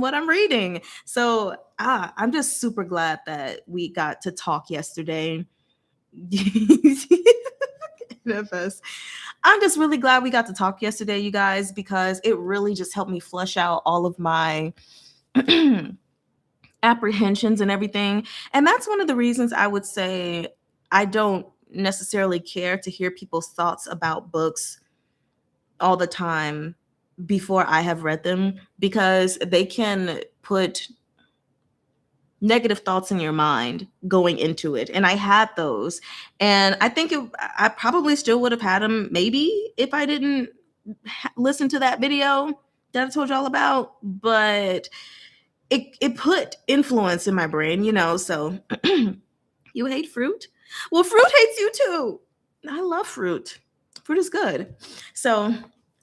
what I'm reading. So I'm just super glad that we got to talk yesterday. NFS. I'm just really glad we got to talk yesterday, you guys, because it really just helped me flush out all of my apprehensions and everything. And that's one of the reasons I would say I don't necessarily care to hear people's thoughts about books all the time before I have read them, because they can put negative thoughts in your mind going into it. And I had those. And I think I probably still would have had them maybe if I didn't listen to that video that I told you all about. But it put influence in my brain, so you hate fruit? Well, fruit hates you too. I love fruit. Fruit is good. So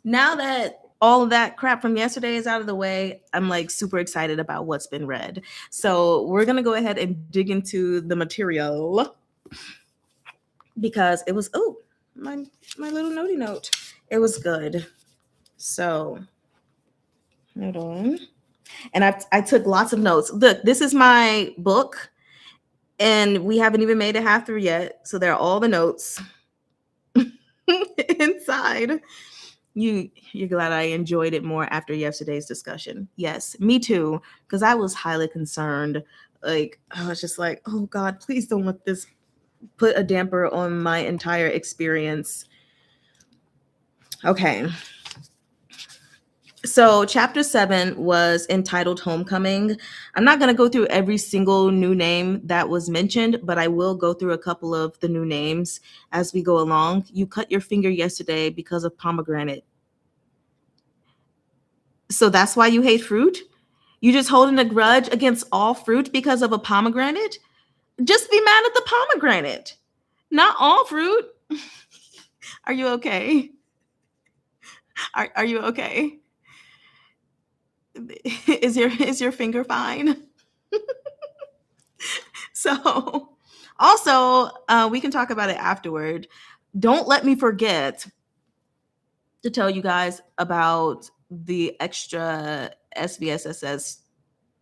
now that all of that crap from yesterday is out of the way, I'm like super excited about what's been read. So we're going to go ahead and dig into the material because it was, my little notey note. It was good. So hold on. And I took lots of notes. Look, this is my book and we haven't even made it half through yet. So there are all the notes inside. You're glad I enjoyed it more after yesterday's discussion. Yes, me too, because I was highly concerned. Like, I was just like, oh God, please don't let this put a damper on my entire experience. Okay. So chapter 7 was entitled Homecoming. I'm not going to go through every single new name that was mentioned, but I will go through a couple of the new names as we go along. You cut your finger yesterday because of pomegranate. So that's why you hate fruit? You just holding a grudge against all fruit because of a pomegranate? Just be mad at the pomegranate, not all fruit. Are you okay? Are you okay? Is your finger fine? So also, we can talk about it afterward. Don't let me forget to tell you guys about the extra SVSSS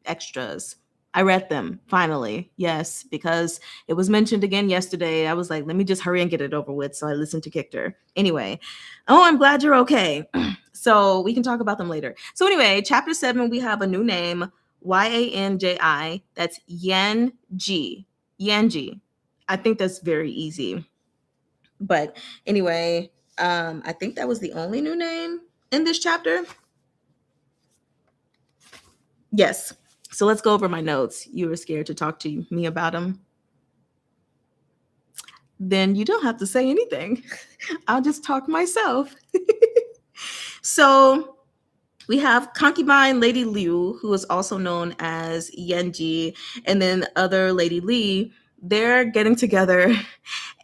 extras. I read them finally. Yes, because it was mentioned again yesterday. I was like, let me just hurry and get it over with. So I listened to Kictor. Anyway, I'm glad you're okay. So we can talk about them later. So anyway, chapter 7, we have a new name, Yanji. That's Yanji. Yanji. I think that's very easy. But anyway, I think that was the only new name in this chapter. Yes. So let's go over my notes. You were scared to talk to me about them. Then you don't have to say anything. I'll just talk myself. So we have concubine Lady Liu, who is also known as Yanji, and then other Lady Li. They're getting together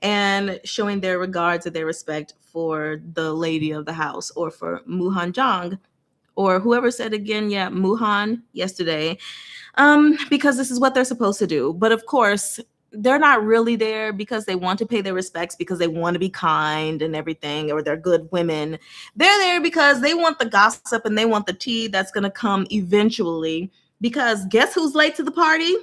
and showing their regards and their respect for the lady of the house, or for Muhan Zhang, or whoever said again, Muhan yesterday, because this is what they're supposed to do. But of course, they're not really there because they want to pay their respects, because they want to be kind and everything, or they're good women. They're there because they want the gossip and they want the tea that's going to come eventually. Because guess who's late to the party?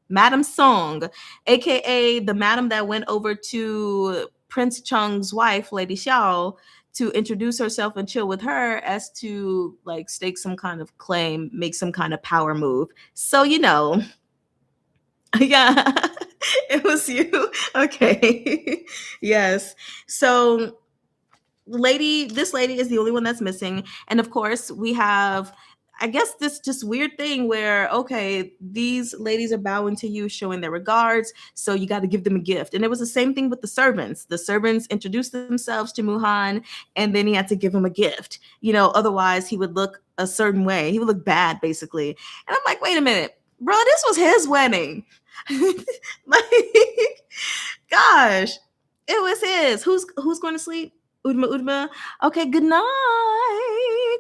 Madam Song, aka the madam that went over to Prince Chung's wife, Lady Xiao, to introduce herself and chill with her, as to like stake some kind of claim, make some kind of power move. So, yeah, it was you. Okay. Yes. So this lady is the only one that's missing. And of course, we have, I guess, this just weird thing where, okay, these ladies are bowing to you, showing their regards, so you got to give them a gift. And it was the same thing with the servants. The servants introduced themselves to Muhan, and then he had to give him a gift. Otherwise he would look a certain way. He would look bad, basically. And I'm like, wait a minute, bro, this was his wedding. Like, gosh, it was his. Who's going to sleep? Udma. Okay, good night.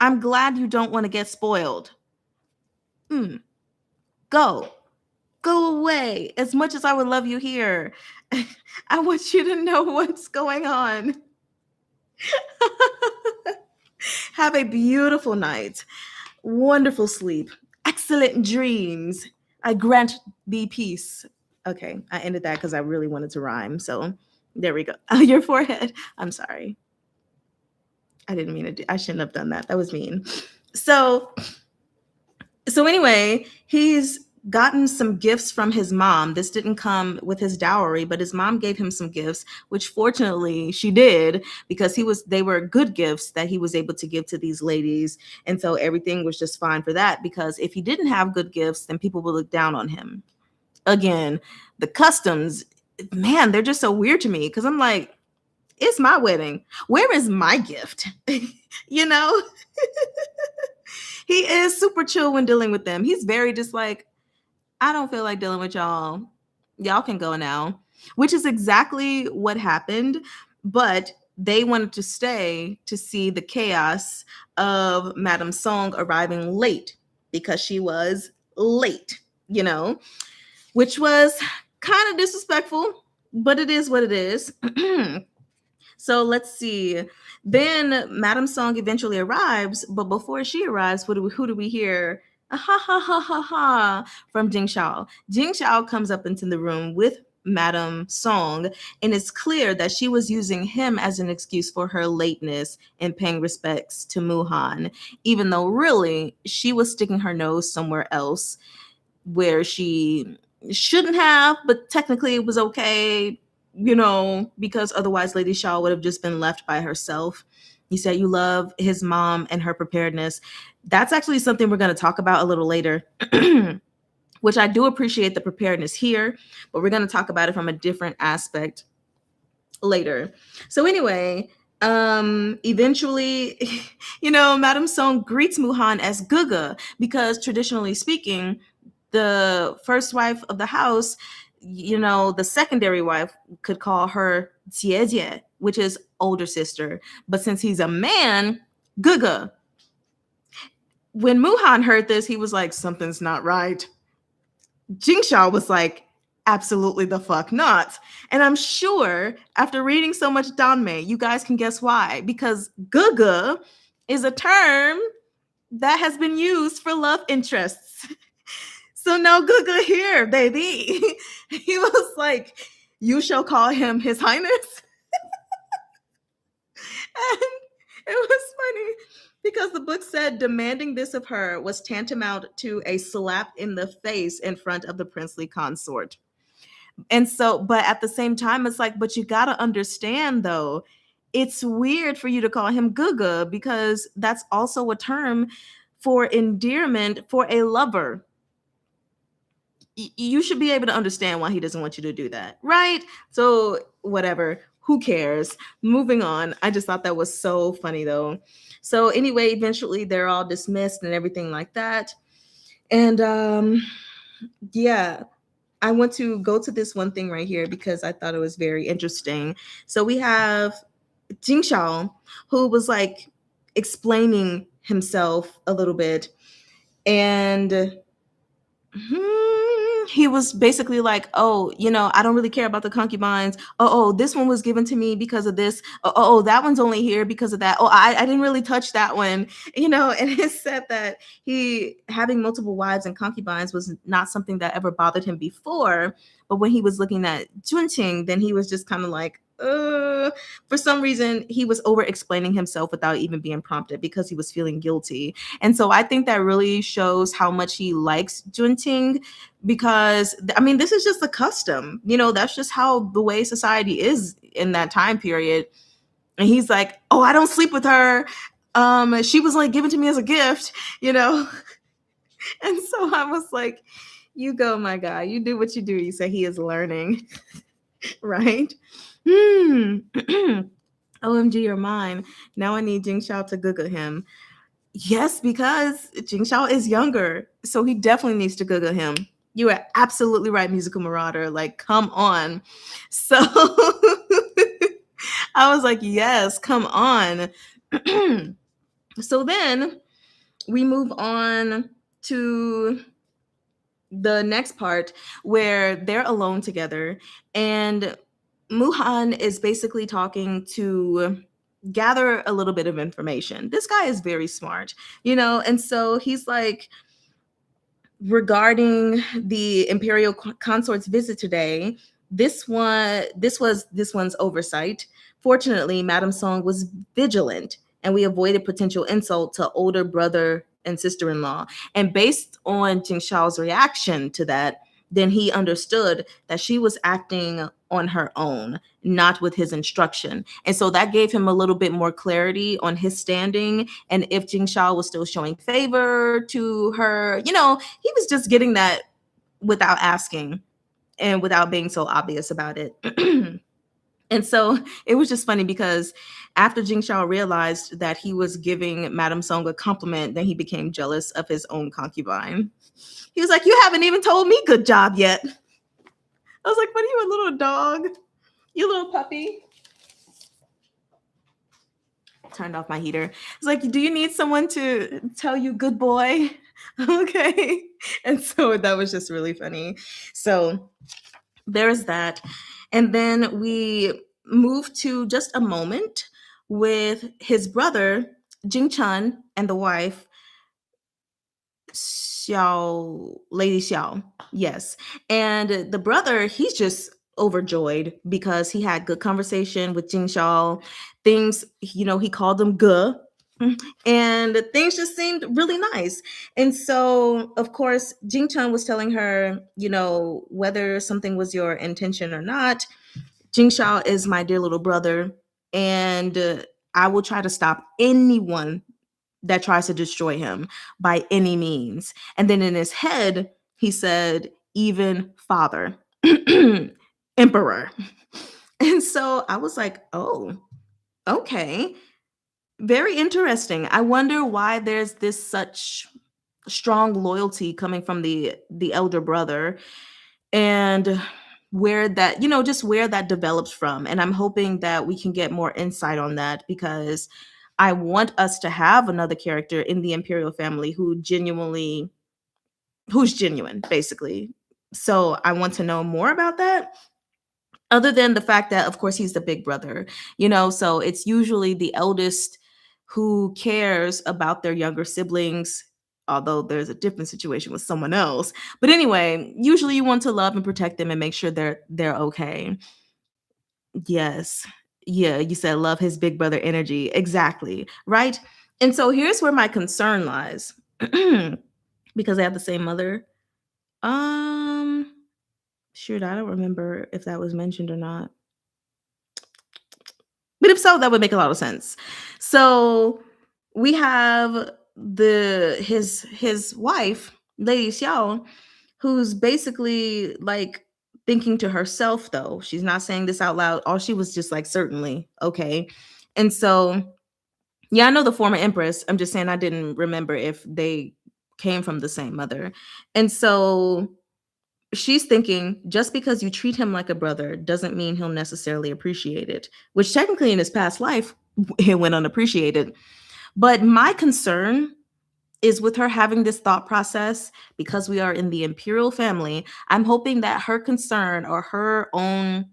I'm glad you don't want to get spoiled. Go away. As much as I would love you here, I want you to know what's going on. Have a beautiful night. Wonderful sleep. Excellent dreams. I grant thee peace. Okay, I ended that because I really wanted to rhyme. So there we go. Your forehead. I'm sorry. I didn't mean to I shouldn't have done that. That was mean. So anyway, he's gotten some gifts from his mom. This didn't come with his dowry, but his mom gave him some gifts, which fortunately she did, because they were good gifts that he was able to give to these ladies. And so everything was just fine for that, because if he didn't have good gifts, then people would look down on him. Again, the customs, man, they're just so weird to me, because I'm like, it's my wedding. Where is my gift? you know? He is super chill when dealing with them. He's very just like, I don't feel like dealing with y'all. Y'all can go now, which is exactly what happened. But they wanted to stay to see the chaos of Madame Song arriving late, because she was late, which was kind of disrespectful, but it is what it is. So let's see. Then Madame Song eventually arrives, but before she arrives, who do we hear? Ha ha ha ha ha from Jing Shao. Jing Shao comes up into the room with Madame Song, and it's clear that she was using him as an excuse for her lateness and paying respects to Muhan, even though really she was sticking her nose somewhere else where she shouldn't have, but technically it was okay, because otherwise Lady Shaw would have just been left by herself. You said you love his mom and her preparedness. That's actually something we're going to talk about a little later, which I do appreciate the preparedness here, but we're going to talk about it from a different aspect later. So anyway, eventually, Madame Song greets Muhan as Guga, because traditionally speaking, the first wife of the house, the secondary wife could call her Jie, which is older sister. But since he's a man, Guga. When Muhan heard this, he was like, something's not right. Jingsha was like, absolutely the fuck not. And I'm sure after reading so much Danmei, you guys can guess why. Because Guga is a term that has been used for love interests. So no Guga here, baby. He was like, you shall call him His Highness. And it was funny because the book said demanding this of her was tantamount to a slap in the face in front of the princely consort. And so, but at the same time, it's like, but you got to understand though, it's weird for you to call him Guga, because that's also a term for endearment for a lover. You should be able to understand why he doesn't want you to do that, right? So whatever, who cares? Moving on. I just thought that was so funny though. So anyway, eventually they're all dismissed and everything like that. And yeah, I want to go to this one thing right here because I thought it was very interesting. So we have Jing Shao, who was like explaining himself a little bit, and he was basically like, oh, I don't really care about the concubines. Oh, this one was given to me because of this. Oh, that one's only here because of that. Oh, I didn't really touch that one, and it said that he having multiple wives and concubines was not something that ever bothered him before. But when he was looking at Junqing, then he was just kind of like, for some reason, he was over explaining himself without even being prompted because he was feeling guilty. And so I think that really shows how much he likes Junqing, because I mean, this is just a custom, that's just how the way society is in that time period. And he's like, oh, I don't sleep with her. She was like given to me as a gift, And so I was like, you go, my guy, you do what you do. You say he is learning, right? OMG, you're mine. Now I need Jing Shao to Google him. Yes, because Jing Shao is younger, so he definitely needs to Google him. You are absolutely right, Musical Marauder. Like, come on. So I was like, yes, come on. So then we move on to the next part where they're alone together, and Muhan is basically talking to gather a little bit of information. This guy is very smart, you know, and so he's like, regarding the imperial consort's visit today, this one's oversight. Fortunately, Madame Song was vigilant, and we avoided potential insult to older brother and sister-in-law. And based on Jing Shao's reaction to that, then he understood that she was acting on her own, not with his instruction. And so that gave him a little bit more clarity on his standing, and if Jing Shao was still showing favor to her, you know, he was just getting that without asking and without being so obvious about it. And so it was just funny because after Jing Shao realized that he was giving Madame Song a compliment, then he became jealous of his own concubine. He was like, "You haven't even told me good job yet." I was like, "What are you, a little dog? You little puppy?" Turned off my heater. It's like, "Do you need someone to tell you good boy?" Okay. And so that was just really funny. So there's that. And then we move to just a moment with his brother, Jing Chun, and the wife, Xiao, Lady Xiao. Yes. And the brother, he's just overjoyed because he had good conversation with Jing Xiao. Things, you know, he called him Ge. And things just seemed really nice. And so, of course, Jing Chun was telling her, you know, whether something was your intention or not, Jing Xiao is my dear little brother. And I will try to stop anyone that tries to destroy him by any means. And then in his head, he said, even father, emperor. And so I was like, oh, okay. Very interesting. I wonder why there's this such strong loyalty coming from the elder brother, and where that, you know, just where that develops from. And I'm hoping that we can get more insight on that, because I want us to have another character in the imperial family who's genuine, basically. So I want to know more about that, other than the fact that, of course, he's the big brother, you know, so it's usually the eldest who cares about their younger siblings, although there's a different situation with someone else. But anyway, usually you want to love and protect them and make sure they're okay. Yes. Yeah, you said love his big brother energy. Exactly. Right? And so here's where my concern lies. Because they have the same mother. Um, shoot, I don't remember if that was mentioned or not. But if so, that would make a lot of sense. So we have his wife, Lady Xiao, who's basically like thinking to herself, though. She's not saying this out loud. All she was just like, certainly, okay. And so, yeah, I know the former empress. I'm just saying I didn't remember if they came from the same mother. And so she's thinking, just because you treat him like a brother doesn't mean he'll necessarily appreciate it, which technically in his past life, it went unappreciated. But my concern is with her having this thought process, because we are in the imperial family. I'm hoping that her concern or her own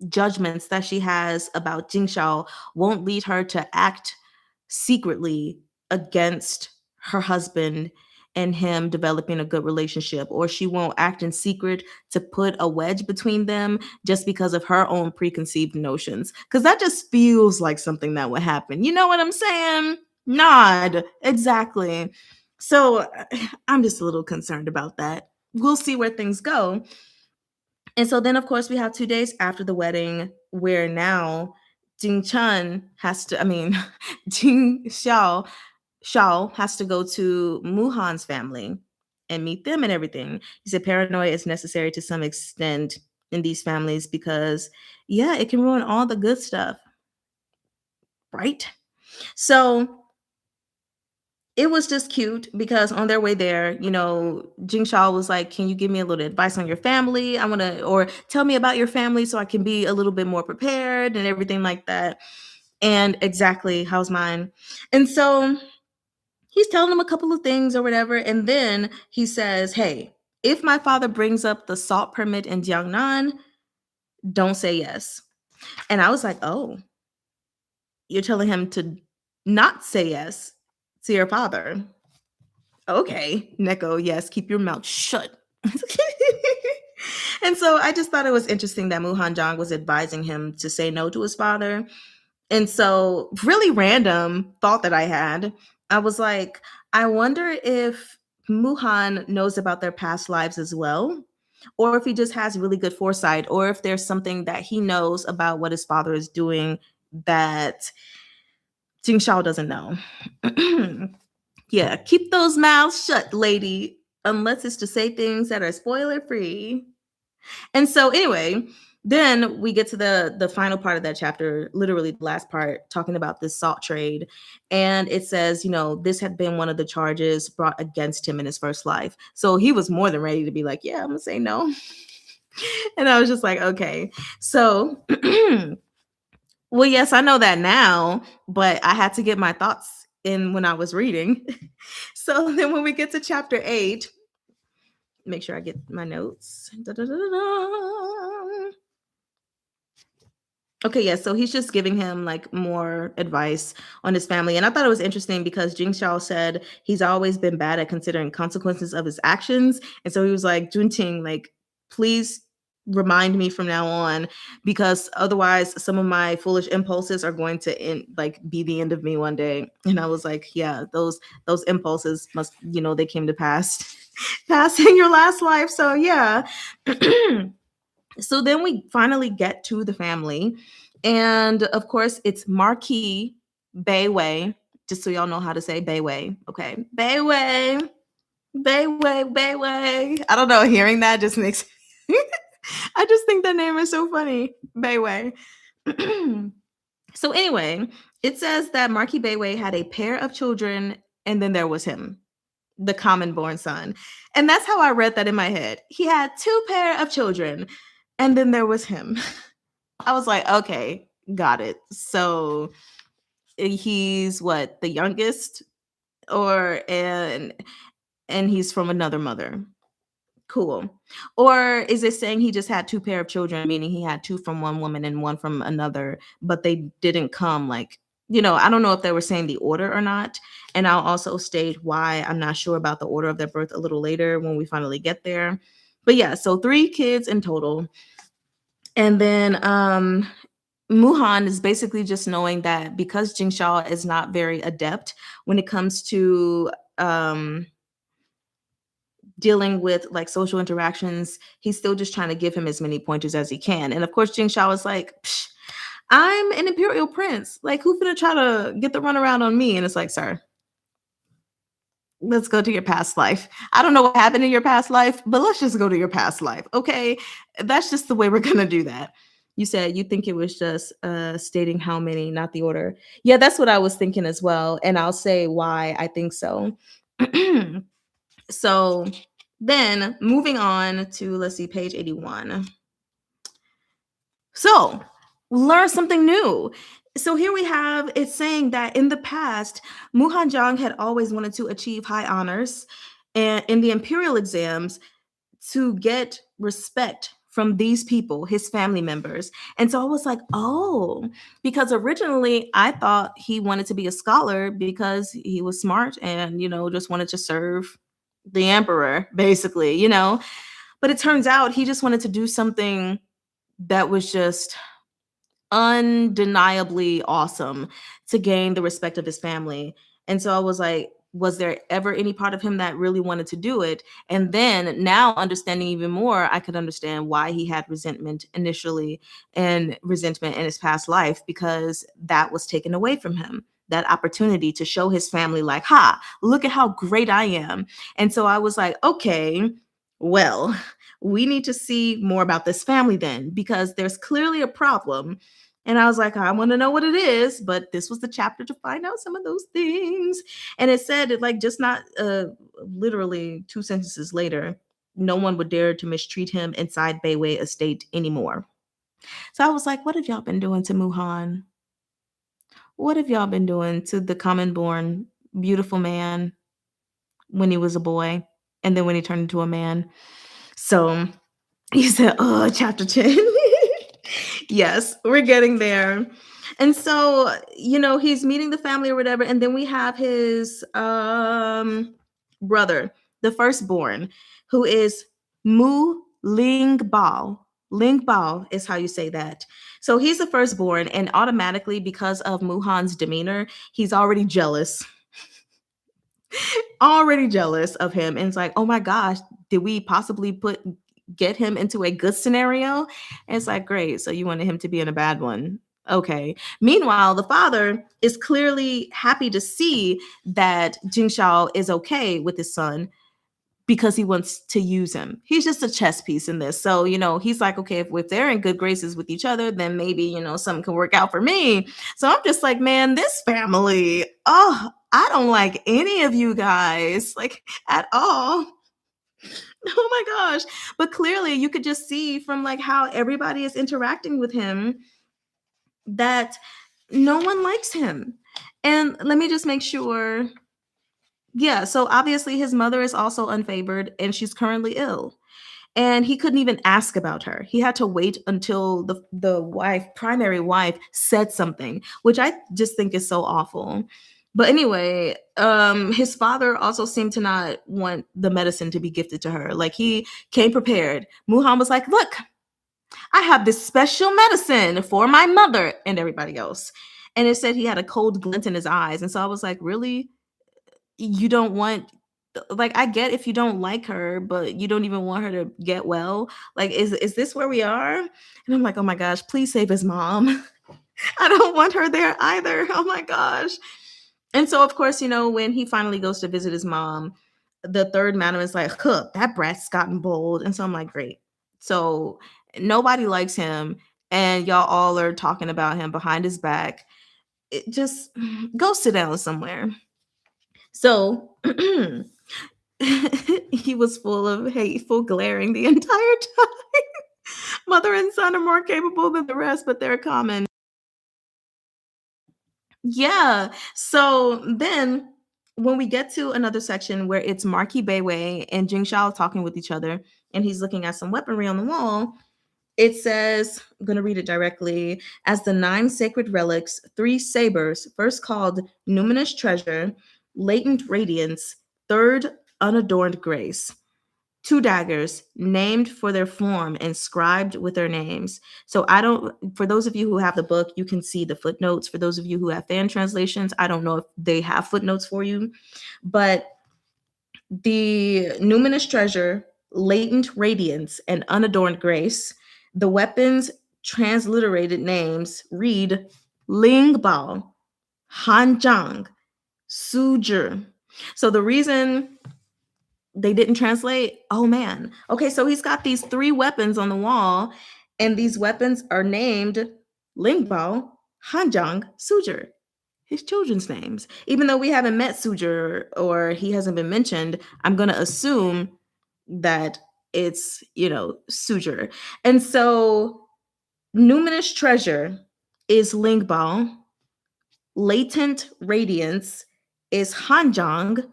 judgments that she has about Jing Shao won't lead her to act secretly against her husband and him developing a good relationship, or she won't act in secret to put a wedge between them just because of her own preconceived notions, because that just feels like something that would happen. You know what I'm saying? Nod. Exactly. So I'm just a little concerned about that. We'll see where things go. And so then, of course, we have 2 days after the wedding, where now Jing Chun has to, I mean, Jing Shao has to go to Muhan's family and meet them and everything. He said paranoia is necessary to some extent in these families because, yeah, it can ruin all the good stuff, right? So it was just cute because on their way there, you know, Jing Shao was like, "Can you give me a little advice on your family? I want to, or tell me about your family so I can be a little bit more prepared and everything like that." And exactly, how's mine? And so he's telling them a couple of things or whatever. And then he says, "Hey, if my father brings up the salt permit in Jiangnan, don't say yes." And I was like, "Oh, You're telling him to not say yes to your father. Okay, Neko, yes, keep your mouth shut. And so I just thought it was interesting that Muhan Jong was advising him to say no to his father. And so, really random thought that I had, I was like, I wonder if Muhan knows about their past lives as well, or if he just has really good foresight, or if there's something that he knows about what his father is doing that Jing Shao doesn't know. Yeah, keep those mouths shut, lady, unless it's to say things that are spoiler free. And so anyway, then we get to the final part of that chapter, literally the last part, talking about this salt trade. And it says, this had been one of the charges brought against him in his first life. So he was more than ready to be like, yeah, I'm gonna say no. And I was just like, okay. So well, yes, I know that now, but I had to get my thoughts in when I was reading. So then when we get to chapter 8, make sure I get my notes. Da-da-da-da-da. Okay, yeah, so he's just giving him like more advice on his family. And I thought it was interesting because Jing Xiao said he's always been bad at considering consequences of his actions. And so he was like, Junting, like, please remind me from now on, because otherwise some of my foolish impulses are going to be the end of me one day. And I was like, yeah, those impulses must, they came to pass in your last life. So yeah. So then we finally get to the family. And of course, it's Marquis Bayway, just so y'all know how to say Bayway. Okay. Bayway. Bayway, Bayway. I don't know. Hearing that just makes I just think the name is so funny. Bayway. So anyway, it says that Marquis Bayway had a pair of children, and then there was him, the common born son. And that's how I read that in my head. He had 2 pair of children, and then there was him. I was like, okay, got it. So he's what, the youngest, or and he's from another mother. Cool. Or is it saying he just had 2 pair of children, meaning he had 2 from one woman and 1 from another, but they didn't come like, I don't know if they were saying the order or not. And I'll also state why I'm not sure about the order of their birth a little later when we finally get there. But yeah, so 3 kids in total. And then Muhan is basically just knowing that because Jing Shao is not very adept when it comes to dealing with like social interactions, he's still just trying to give him as many pointers as he can. And of course, Jing Shao is like, I'm an imperial prince. Like, who's gonna try to get the runaround on me? And it's like, sir, let's go to your past life. I don't know what happened in your past life, but let's just go to your past life. Okay. That's just the way we're going to do that. You said you think it was just stating how many, not the order. Yeah, that's what I was thinking as well. And I'll say why I think so. So then moving on to, let's see, page 81. So learn something new. So here we have it saying that in the past, Muhan Jong had always wanted to achieve high honors and in the imperial exams to get respect from these people, his family members. And so I was like, oh, because originally I thought he wanted to be a scholar because he was smart and, just wanted to serve the emperor, basically, But it turns out he just wanted to do something that was just undeniably awesome to gain the respect of his family. And so I was like, was there ever any part of him that really wanted to do it? And then now understanding even more, I could understand why he had resentment initially and resentment in his past life, because that was taken away from him. That opportunity to show his family like, look at how great I am. And so I was like, okay, well, we need to see more about this family then, because there's clearly a problem. And I was like, I want to know what it is, but this was the chapter to find out some of those things. And it said, like, just not literally 2 sentences later, no one would dare to mistreat him inside Bayway Estate anymore. So I was like, what have y'all been doing to Muhan? What have y'all been doing to the common born beautiful man when he was a boy and then when he turned into a man? So he said, oh, chapter 10. Yes, we're getting there. And so, he's meeting the family or whatever, and then we have his brother, the firstborn, who is Mu Ling Bao. Ling Bao is how you say that. So he's the firstborn, and automatically, because of Muhan's demeanor, he's already jealous of him, and it's like, oh my gosh, did we possibly get him into a good scenario? And it's like, great, so you wanted him to be in a bad one. Okay. Meanwhile, the father is clearly happy to see that Jing Shao is okay with his son because he wants to use him. He's just a chess piece in this. So, he's like, okay, if they're in good graces with each other, then maybe, something can work out for me. So I'm just like, man, this family, oh, I don't like any of you guys, like, at all. Oh my gosh. But clearly you could just see from like how everybody is interacting with him that no one likes him. And let me just make sure. Yeah, so obviously his mother is also unfavored and she's currently ill. And he couldn't even ask about her. He had to wait until the primary wife said something, which I just think is so awful. But anyway, his father also seemed to not want the medicine to be gifted to her. Like, he came prepared. Muhan was like, "Look, I have this special medicine for my mother and everybody else." And it said he had a cold glint in his eyes. And so I was like, really? You don't want, like, I get if you don't like her, but you don't even want her to get well. Like, is this where we are? And I'm like, oh my gosh, please save his mom. I don't want her there either. Oh my gosh. And so, of course, when he finally goes to visit his mom, the third madam is like, huh, that brat's gotten bold. And so I'm like, great. So nobody likes him, and y'all all are talking about him behind his back. It just go sit down somewhere. So he was full of hateful glaring the entire time. Mother and son are more capable than the rest, but they're common. Yeah. So then when we get to another section where it's Marquis Beiwei and Jing Shao talking with each other, and he's looking at some weaponry on the wall, it says, I'm going to read it directly, as the 9 sacred relics, 3 sabers, first called Numinous Treasure, Latent Radiance, third Unadorned Grace. 2 daggers named for their form, inscribed with their names. So I don't, for those of you who have the book, you can see the footnotes. For those of you who have fan translations, I don't know if they have footnotes for you, but the Numinous Treasure, Latent Radiance, and Unadorned Grace, the weapons transliterated names read Ling Bao, Han Zhang, Su Zhi. So the reason they didn't translate, oh man. Okay, so he's got these 3 weapons on the wall, and these weapons are named Ling Bao, Han Zhang, Su Zhi, his children's names. Even though we haven't met Sujer or he hasn't been mentioned, I'm going to assume that it's, Sujer. And so Numinous Treasure is Lingbao, Latent Radiance is Hanjang,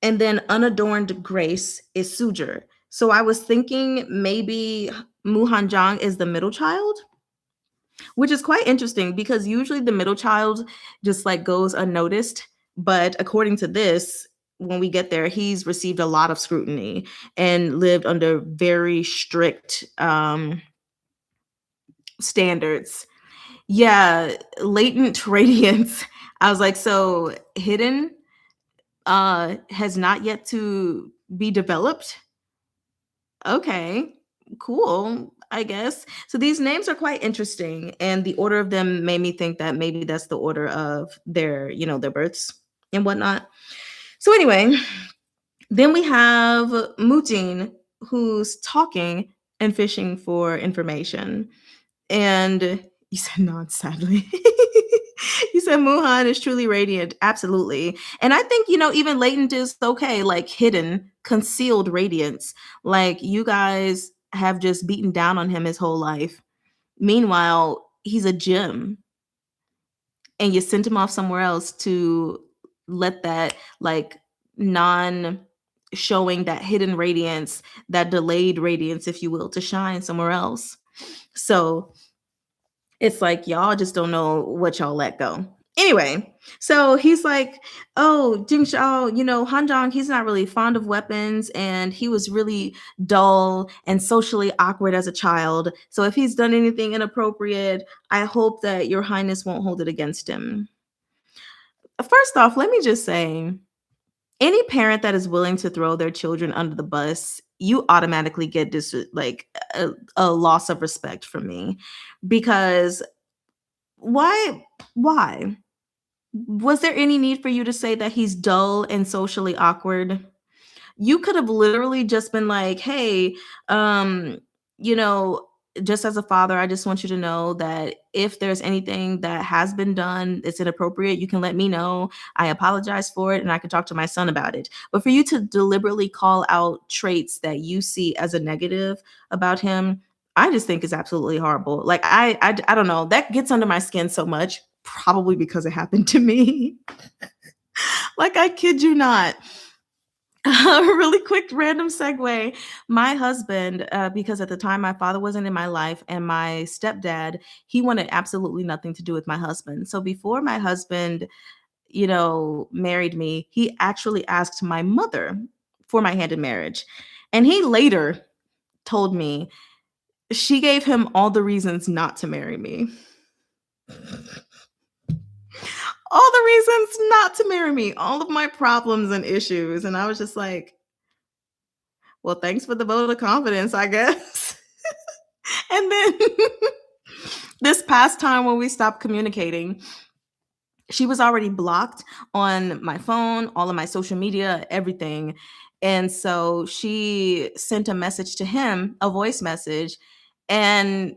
and then Unadorned Grace is Sujer. So I was thinking maybe Mu Hanjang is the middle child, which is quite interesting because usually the middle child just like goes unnoticed. But according to this, when we get there, he's received a lot of scrutiny and lived under very strict standards. Yeah, latent radiance. I was like, so hidden has not yet to be developed. Okay, cool, I guess. So these names are quite interesting, and the order of them made me think that maybe that's the order of their births and whatnot. So anyway, then we have Mutin, who's talking and fishing for information. And you said not sadly. You said Muhan is truly radiant. Absolutely. And I think, even latent is okay, like hidden, concealed radiance. Like, you guys have just beaten down on him his whole life. Meanwhile, he's a gem. And you sent him off somewhere else to let that, like, non showing that hidden radiance, that delayed radiance, if you will, to shine somewhere else. So It's like y'all just don't know what y'all let go. Anyway, so he's like, "Oh, Jing Shao, Hanjong, he's not really fond of weapons and he was really dull and socially awkward as a child. So if he's done anything inappropriate, I hope that your highness won't hold it against him." First off, let me just say, any parent that is willing to throw their children under the bus, you automatically get this like a loss of respect from me because why? Was there any need for you to say that he's dull and socially awkward? You could have literally just been like, "Hey, um, you know, just as a father, I just want you to know that if there's anything that has been done that's inappropriate, you can let me know. I apologize for it and I can talk to my son about it." But for you to deliberately call out traits that you see as a negative about him, I just think is absolutely horrible. Like I don't know, that gets under my skin so much, probably because it happened to me. Like I kid you not. A really quick random segue. My husband, because at the time my father wasn't in my life, and my stepdad, he wanted absolutely nothing to do with my husband. So before my husband, married me, he actually asked my mother for my hand in marriage. And he later told me she gave him all the reasons not to marry me. All the reasons not to marry me, all of my problems and issues. And I was just like, well, thanks for the vote of confidence, I guess. And then this past time when we stopped communicating, she was already blocked on my phone, all of my social media, everything. And so she sent a message to him, a voice message, and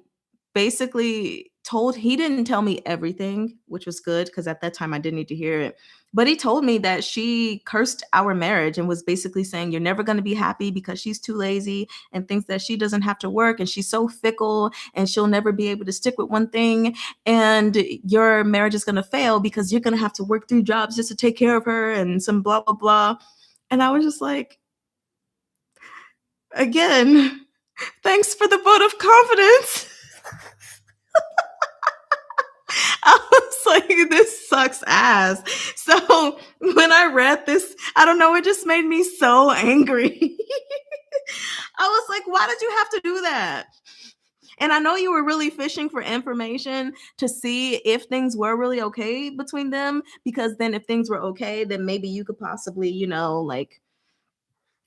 basically told he didn't tell me everything, which was good because at that time I didn't need to hear it. But he told me that she cursed our marriage and was basically saying, "You're never going to be happy because she's too lazy and thinks that she doesn't have to work and she's so fickle and she'll never be able to stick with one thing. And your marriage is going to fail because you're going to have to work 3 jobs just to take care of her," and some blah, blah, blah. And I was just like, again, thanks for the vote of confidence. I was like, this sucks ass. So when I read this, I don't know, it just made me so angry. I was like, why did you have to do that? And I know you were really fishing for information to see if things were really okay between them, because then if things were okay, then maybe you could possibly, like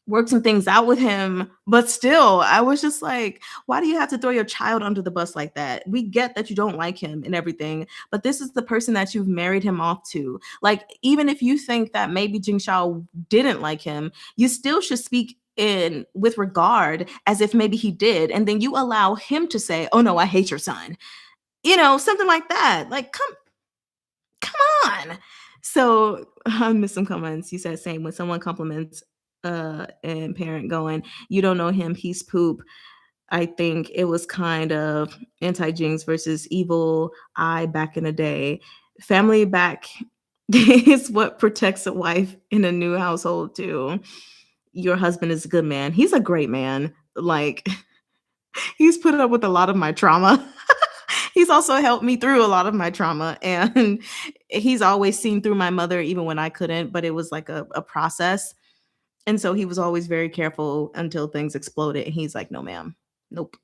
work some things out with him. But still, I was just like, why do you have to throw your child under the bus like that? We get that you don't like him and everything, but this is the person that you've married him off to. Like, even if you think that maybe Jing Shao didn't like him, you still should speak in with regard as if maybe he did. And then you allow him to say, "Oh no, I hate your son." Something like that. Like, come on. So I missed some comments. You said same when someone compliments and parent going, "You don't know him, he's poop." I think it was kind of anti Jinx versus evil eye back in the day. Family back is what protects a wife in a new household too. Your husband is a good man. He's a great man. Like he's put up with a lot of my trauma. He's also helped me through a lot of my trauma, and he's always seen through my mother even when I couldn't, but it was like a process. And so he was always very careful until things exploded. And he's like, "No, ma'am. Nope."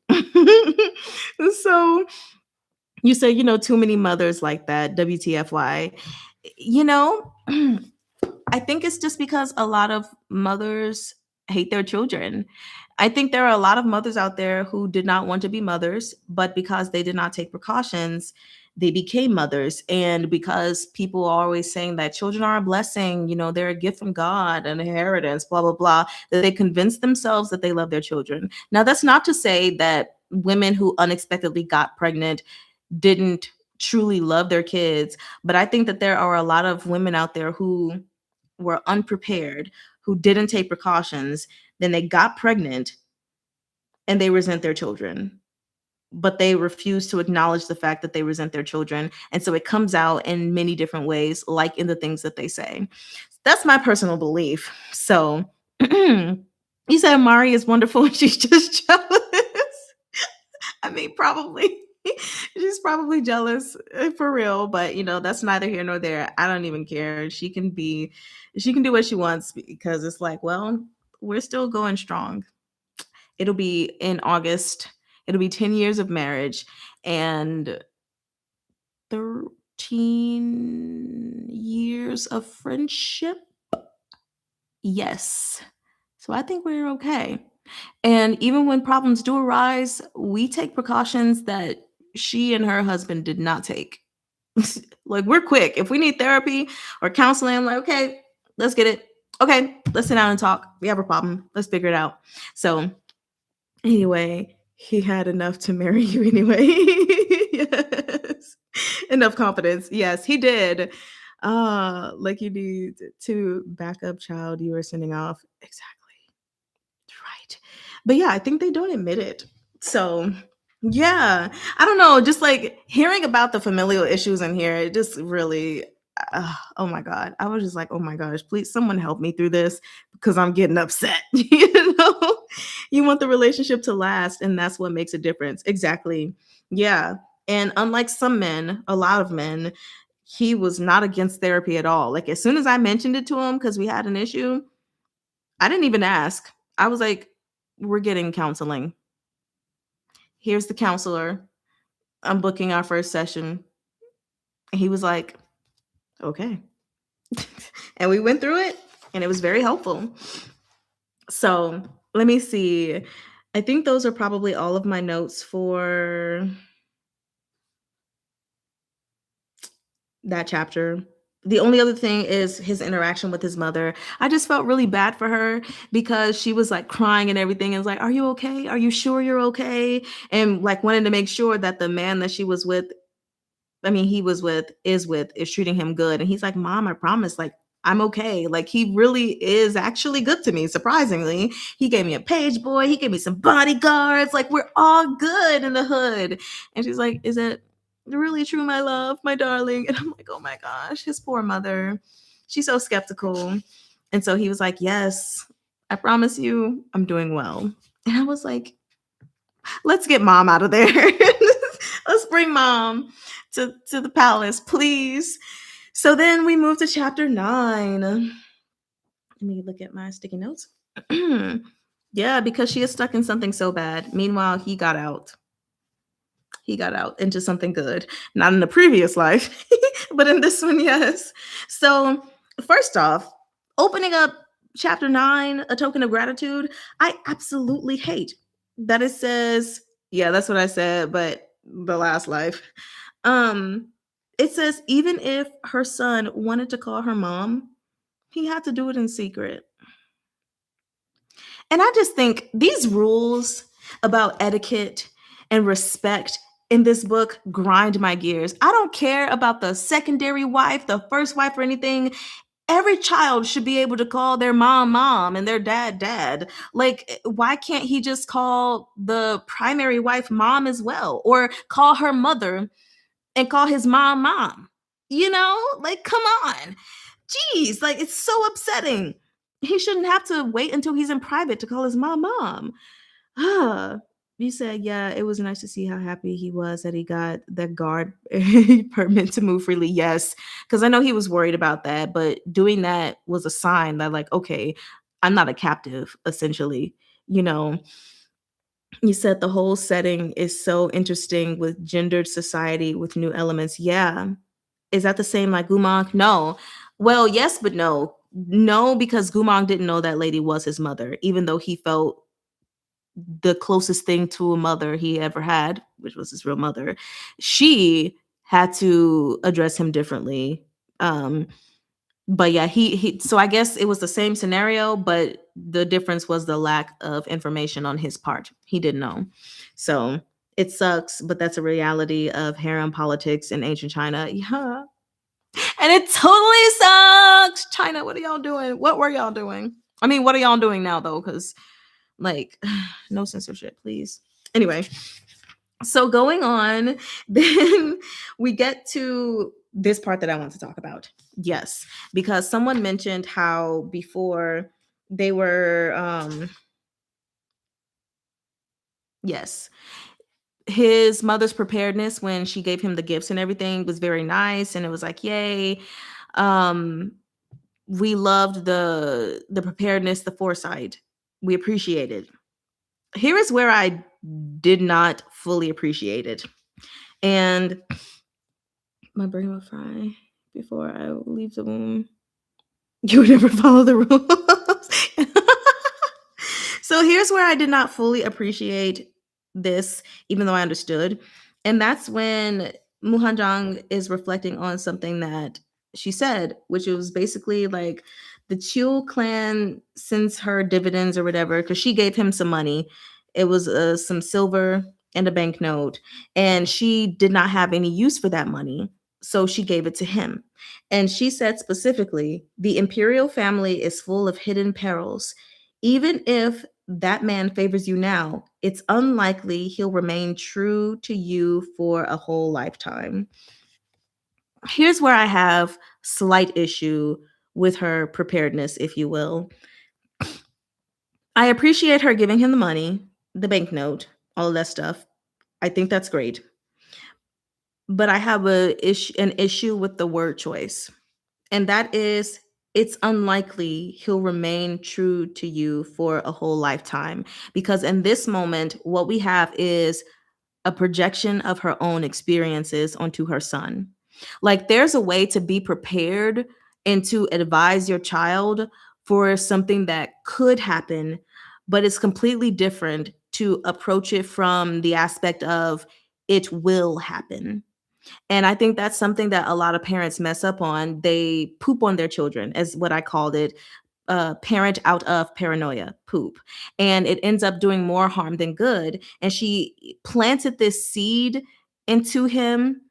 So you say, too many mothers like that, WTFY. You know, I think it's just because a lot of mothers hate their children. I think there are a lot of mothers out there who did not want to be mothers, but because they did not take precautions, they became mothers. And because people are always saying that children are a blessing, they're a gift from God, an inheritance, blah, blah, blah, that they convince themselves that they love their children. Now, that's not to say that women who unexpectedly got pregnant didn't truly love their kids, but I think that there are a lot of women out there who were unprepared, who didn't take precautions, then they got pregnant and they resent their children. But they refuse to acknowledge the fact that they resent their children. And so it comes out in many different ways, like in the things that they say. That's my personal belief. So you said Mari is wonderful and she's just jealous. I mean, probably. She's probably jealous for real, but that's neither here nor there. I don't even care. She can do what she wants because it's like, well, we're still going strong. It'll be in August. It'll be 10 years of marriage and 13 years of friendship. Yes. So I think we're okay. And even when problems do arise, we take precautions that she and her husband did not take. Like, we're quick. If we need therapy or counseling, I'm like, okay, let's get it. Okay, let's sit down and talk. We have a problem. Let's figure it out. So, anyway, he had enough to marry you anyway. Yes. Enough confidence. Yes, he did. Like, you need to backup child you are sending off. Exactly. Right. But yeah, I think they don't admit it. So, yeah, I don't know. Just like hearing about the familial issues in here, it just really, oh my God. I was just like, oh my gosh, please, someone help me through this because I'm getting upset. You want the relationship to last, and that's what makes a difference. Exactly. Yeah. And unlike some men, a lot of men, he was not against therapy at all. Like, as soon as I mentioned it to him because we had an issue, I didn't even ask. I was like, "We're getting counseling. Here's the counselor. I'm booking our first session." And he was like, "Okay." And we went through it, and it was very helpful. So, let me see. I think those are probably all of my notes for that chapter. The only other thing is his interaction with his mother. I just felt really bad for her because she was like crying and everything and was like, "Are you okay? Are you sure you're okay?" And like wanted to make sure that the man that she was with, I mean, he was with, is treating him good. And he's like, "Mom, I promise, like, I'm okay." Like, he really is actually good to me, surprisingly. He gave me a page boy, he gave me some bodyguards. Like, we're all good in the hood. And she's like, "Is it really true, my love, my darling?" And I'm like, oh my gosh, his poor mother. She's so skeptical. And so he was like, "Yes, I promise you, I'm doing well." And I was like, let's get mom out of there. Let's bring mom to the palace, please. So then we move to chapter 9. Let me look at my sticky notes. Yeah, because she is stuck in something so bad. Meanwhile, he got out. He got out into something good. Not in the previous life, but in this one, yes. So, first off, opening up chapter 9, a token of gratitude, I absolutely hate that it says, yeah, that's what I said, but the last life. Um, it says even if her son wanted to call her mom, he had to do it in secret. And I just think these rules about etiquette and respect in this book grind my gears. I don't care about the secondary wife, the first wife, or anything. Every child should be able to call their mom mom and their dad dad. Like, why can't he just call the primary wife mom as well, or call her mother and call his mom mom? Like, come on. Jeez, like, it's so upsetting. He shouldn't have to wait until he's in private to call his mom mom. Ah, you said, yeah, it was nice to see how happy he was that he got that guard permit to move freely. Yes, because I know he was worried about that, but doing that was a sign that, like, okay, I'm not a captive, essentially. You know, you said the whole setting is so interesting with gendered society with new elements. Yeah. Is that the same like Gumong? No. Well, yes, but no. No, because Gumong didn't know that lady was his mother, even though he felt the closest thing to a mother he ever had, which was his real mother. She had to address him differently. Um, but yeah, he so I guess it was the same scenario, but the difference was the lack of information on his part. He didn't know. So it sucks, but that's a reality of harem politics in ancient China. Yeah. And it totally sucks. China, what are y'all doing? What were y'all doing? I mean, what are y'all doing now though? Because like, no censorship, please. Anyway, so going on, then we get to this part that I want to talk about. Yes, because someone mentioned how before they were yes. His mother's preparedness when she gave him the gifts and everything was very nice, and it was like, yay. Um, we loved the preparedness, the foresight. We appreciated. Here is where I did not fully appreciate it. And my brain will fry before I leave the womb. You would never follow the rules. So here's where I did not fully appreciate this, even though I understood. And that's when Muhanjang is reflecting on something that she said, which was basically like the Chiu clan sends her dividends or whatever, because she gave him some money. It was some silver and a banknote, and she did not have any use for that money. So she gave it to him. And she said specifically, the imperial family is full of hidden perils. Even if that man favors you now, it's unlikely he'll remain true to you for a whole lifetime. Here's where I have slight issue with her preparedness, if you will. I appreciate her giving him the money, the banknote, all of that stuff. I think that's great. But I have an issue with the word choice. And that is, it's unlikely he'll remain true to you for a whole lifetime, because in this moment what we have is a projection of her own experiences onto her son. Like, there's a way to be prepared and to advise your child for something that could happen, but it's completely different to approach it from the aspect of it will happen. And I think that's something that a lot of parents mess up on. They poop on their children, as what I called it, parent out of paranoia, poop. And it ends up doing more harm than good. And she planted this seed into him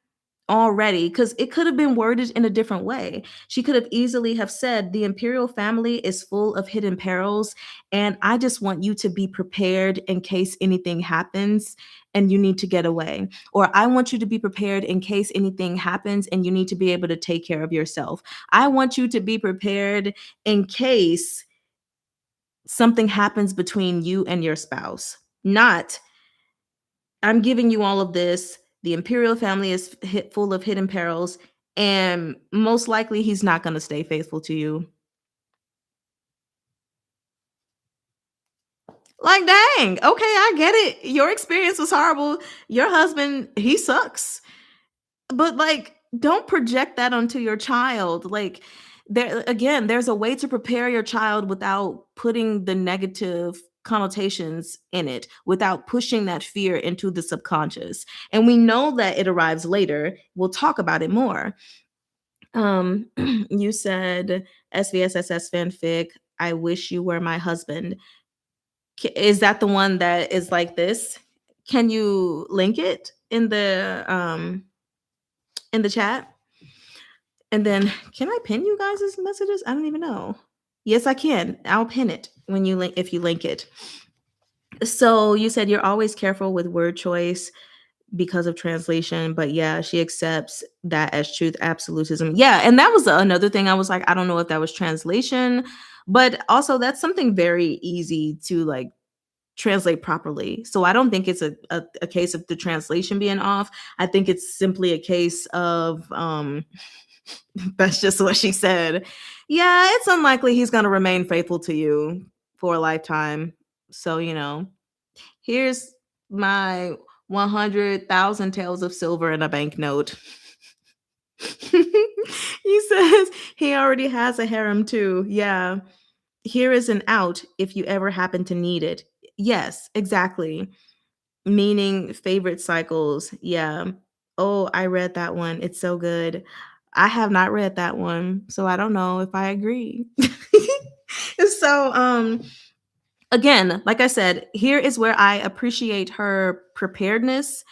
already, because it could have been worded in a different way. She could have easily have said, the imperial family is full of hidden perils, and I just want you to be prepared in case anything happens and you need to get away. Or I want you to be prepared in case anything happens and you need to be able to take care of yourself. I want you to be prepared in case something happens between you and your spouse. Not, I'm giving you all of this. The imperial family is full of hidden perils, and most likely he's not going to stay faithful to you. Like, dang, okay, I get it. Your experience was horrible. Your husband, he sucks. But like, don't project that onto your child. Like, there again, there's a way to prepare your child without putting the negative connotations in it, without pushing that fear into the subconscious. And we know that it arrives later. We'll talk about it more. You said SVSSS fanfic, I wish you were my husband. Is that the one that is like this? Can you link it in the chat? And then, can I pin you guys' messages? I don't even know. Yes, I can. I'll pin it when you link, if you link it. So you said you're always careful with word choice because of translation, but yeah, she accepts that as truth absolutism. Yeah, and that was another thing. I was like, I don't know if that was translation, but also that's something very easy to like translate properly. So I don't think it's a case of the translation being off. I think it's simply a case of that's just what she said. Yeah, it's unlikely he's going to remain faithful to you for a lifetime. So, here's my 100,000 taels of silver in a banknote. He says he already has a harem too. Yeah. Here is an out if you ever happen to need it. Yes, exactly. Meaning favorite cycles. Yeah. Oh, I read that one. It's so good. I have not read that one, so I don't know if I agree. So, again, like I said, here is where I appreciate her preparedness,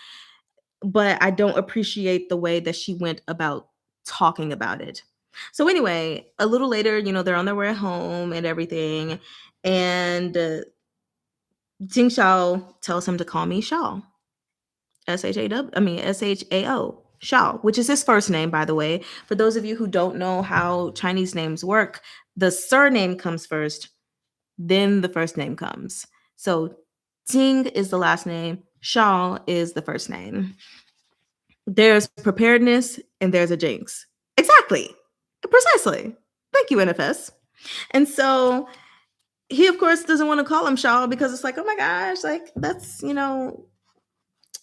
but I don't appreciate the way that she went about talking about it. So anyway, a little later, they're on their way home and everything, and Jing Shao tells him to call me Shao. Shao, Shao, which is his first name, by the way. For those of you who don't know how Chinese names work, the surname comes first, then the first name comes. So Jing is the last name, Shaw is the first name. There's preparedness and there's a jinx. Exactly. Precisely. Thank you, NFS. And so he, of course, doesn't want to call him Shaw because it's like, oh my gosh, like that's,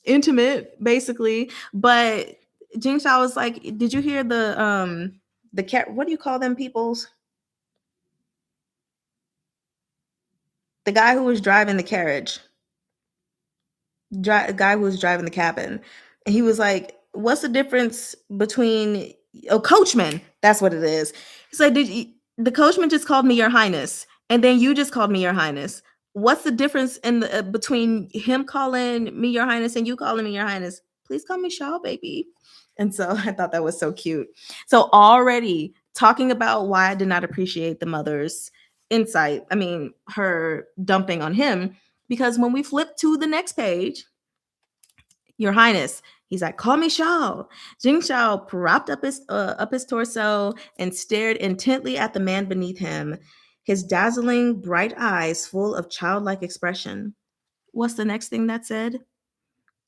intimate, basically. But Jing Shaw was like, did you hear the cat, what do you call them peoples? The guy who was driving the carriage, guy who was driving the cabin. And he was like, what's the difference between coachman? That's what it is. He's like, the coachman just called me your highness, and then you just called me your highness. What's the difference in the between him calling me your highness and you calling me your highness? Please call me Shaw, baby. And so I thought that was so cute. So already talking about why I did not appreciate the mother's insight. I mean, her dumping on him, because when we flip to the next page, your Highness, he's like, call me Shao. Jing Shao propped up his torso and stared intently at the man beneath him, his dazzling bright eyes full of childlike expression. What's the next thing that said?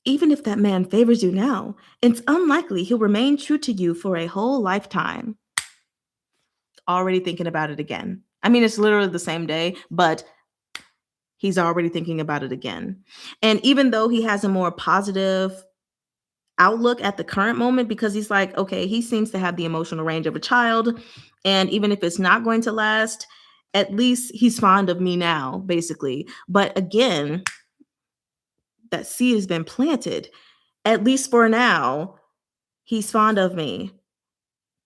Even if that man favors you now, it's unlikely he'll remain true to you for a whole lifetime. Already thinking about it again. I mean, it's literally the same day, but he's already thinking about it again. And even though he has a more positive outlook at the current moment, because he's like, okay, he seems to have the emotional range of a child. And even if it's not going to last, at least he's fond of me now, basically. But again, that seed has been planted. At least for now, he's fond of me.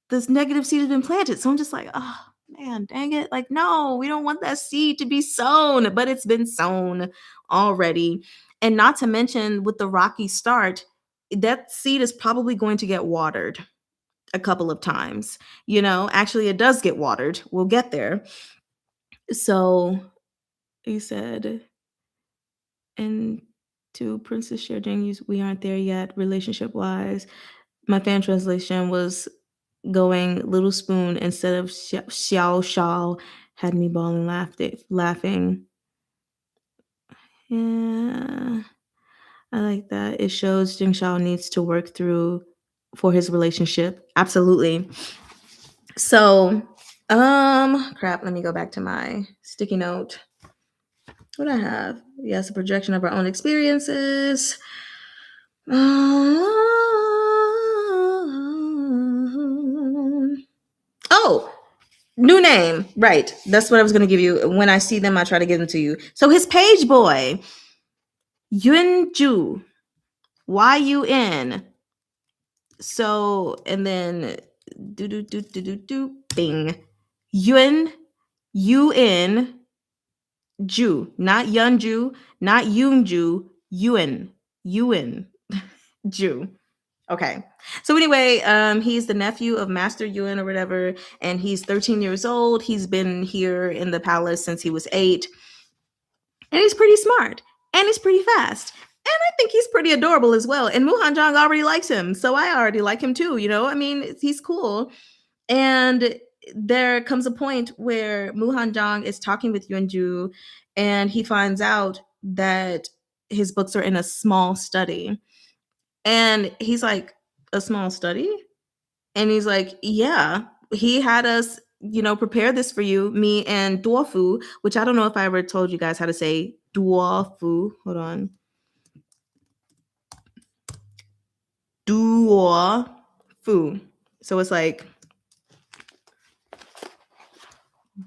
This negative seed has been planted. So I'm just like, oh man, dang it. Like, no, we don't want that seed to be sown, but it's been sown already. And not to mention, with the rocky start, that seed is probably going to get watered a couple of times. Actually, it does get watered. We'll get there. So he said, and to Princess Shirjing, we aren't there yet, relationship wise. My fan translation was going little spoon instead of xiao shao, had me bawling laughing. Yeah, I like that. It shows Jing Shao needs to work through for his relationship. Absolutely. So, crap, let me go back to my sticky note. What do I have? Yes, a projection of our own experiences. Oh, new name. Right. That's what I was going to give you. When I see them, I try to give them to you. So his page boy, Yun Ju, Yun. So, and then bing. Yun Ju, not Yun Ju, not Yoon Ju, Yun Ju. Okay. So anyway, he's the nephew of Master Yun or whatever, and he's 13 years old. He's been here in the palace since he was 8. And he's pretty smart. And he's pretty fast. And I think he's pretty adorable as well. And Mu Hanjong already likes him. So I already like him too, I mean, he's cool. And there comes a point where Mu Hanjong is talking with Yunju, and he finds out that his books are in a small study. And he's like, a small study? And he's like, yeah, he had us, prepare this for you, me and Duofu, which I don't know if I ever told you guys how to say Duofu. Hold on. Duofu. So it's like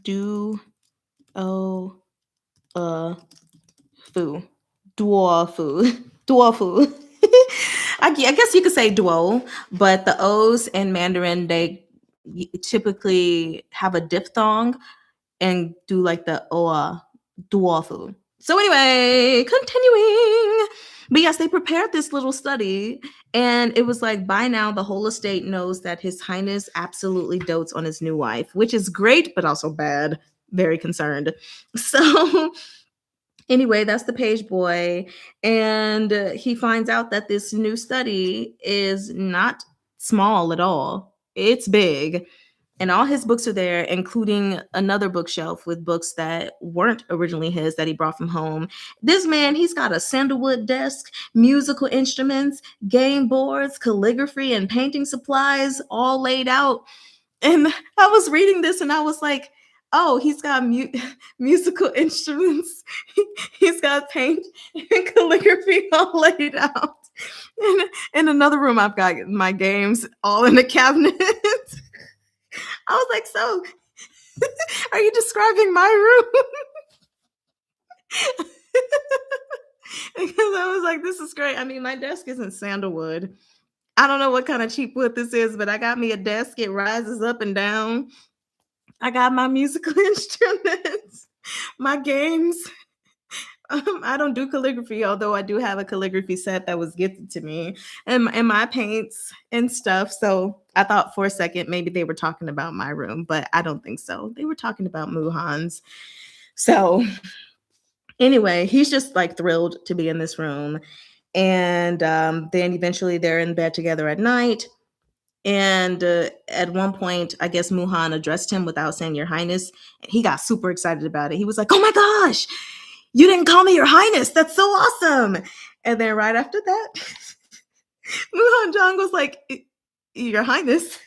fu. Duofu. Duofu. I guess you could say duo, but the O's in Mandarin, they typically have a diphthong and do like the oa, duofu. So anyway, continuing. But yes, they prepared this little study, and it was like, by now the whole estate knows that His Highness absolutely dotes on his new wife, which is great, but also bad. Very concerned. So anyway, that's the page boy, and he finds out that this new study is not small at all. It's big. And all his books are there, including another bookshelf with books that weren't originally his that he brought from home. This man, he's got a sandalwood desk, musical instruments, game boards, calligraphy, and painting supplies all laid out. And I was reading this and I was like, oh, he's got musical instruments, he's got paint and calligraphy all laid out. And in another room, I've got my games all in the cabinet. I was like, so are you describing my room? Because I was like, this is great. I mean, my desk isn't sandalwood. I don't know what kind of cheap wood this is, but I got me a desk. It rises up and down. I got my musical instruments, my games. I don't do calligraphy, although I do have a calligraphy set that was gifted to me, and my paints and stuff. So I thought for a second maybe they were talking about my room, but I don't think so. They were talking about Muhan's. So anyway, he's just like thrilled to be in this room. And then eventually they're in bed together at night. And at one point, I guess Muhan addressed him without saying Your Highness. And he got super excited about it. He was like, oh my gosh, you didn't call me Your Highness. That's so awesome. And then right after that, Muhan Jong was like, Your Highness.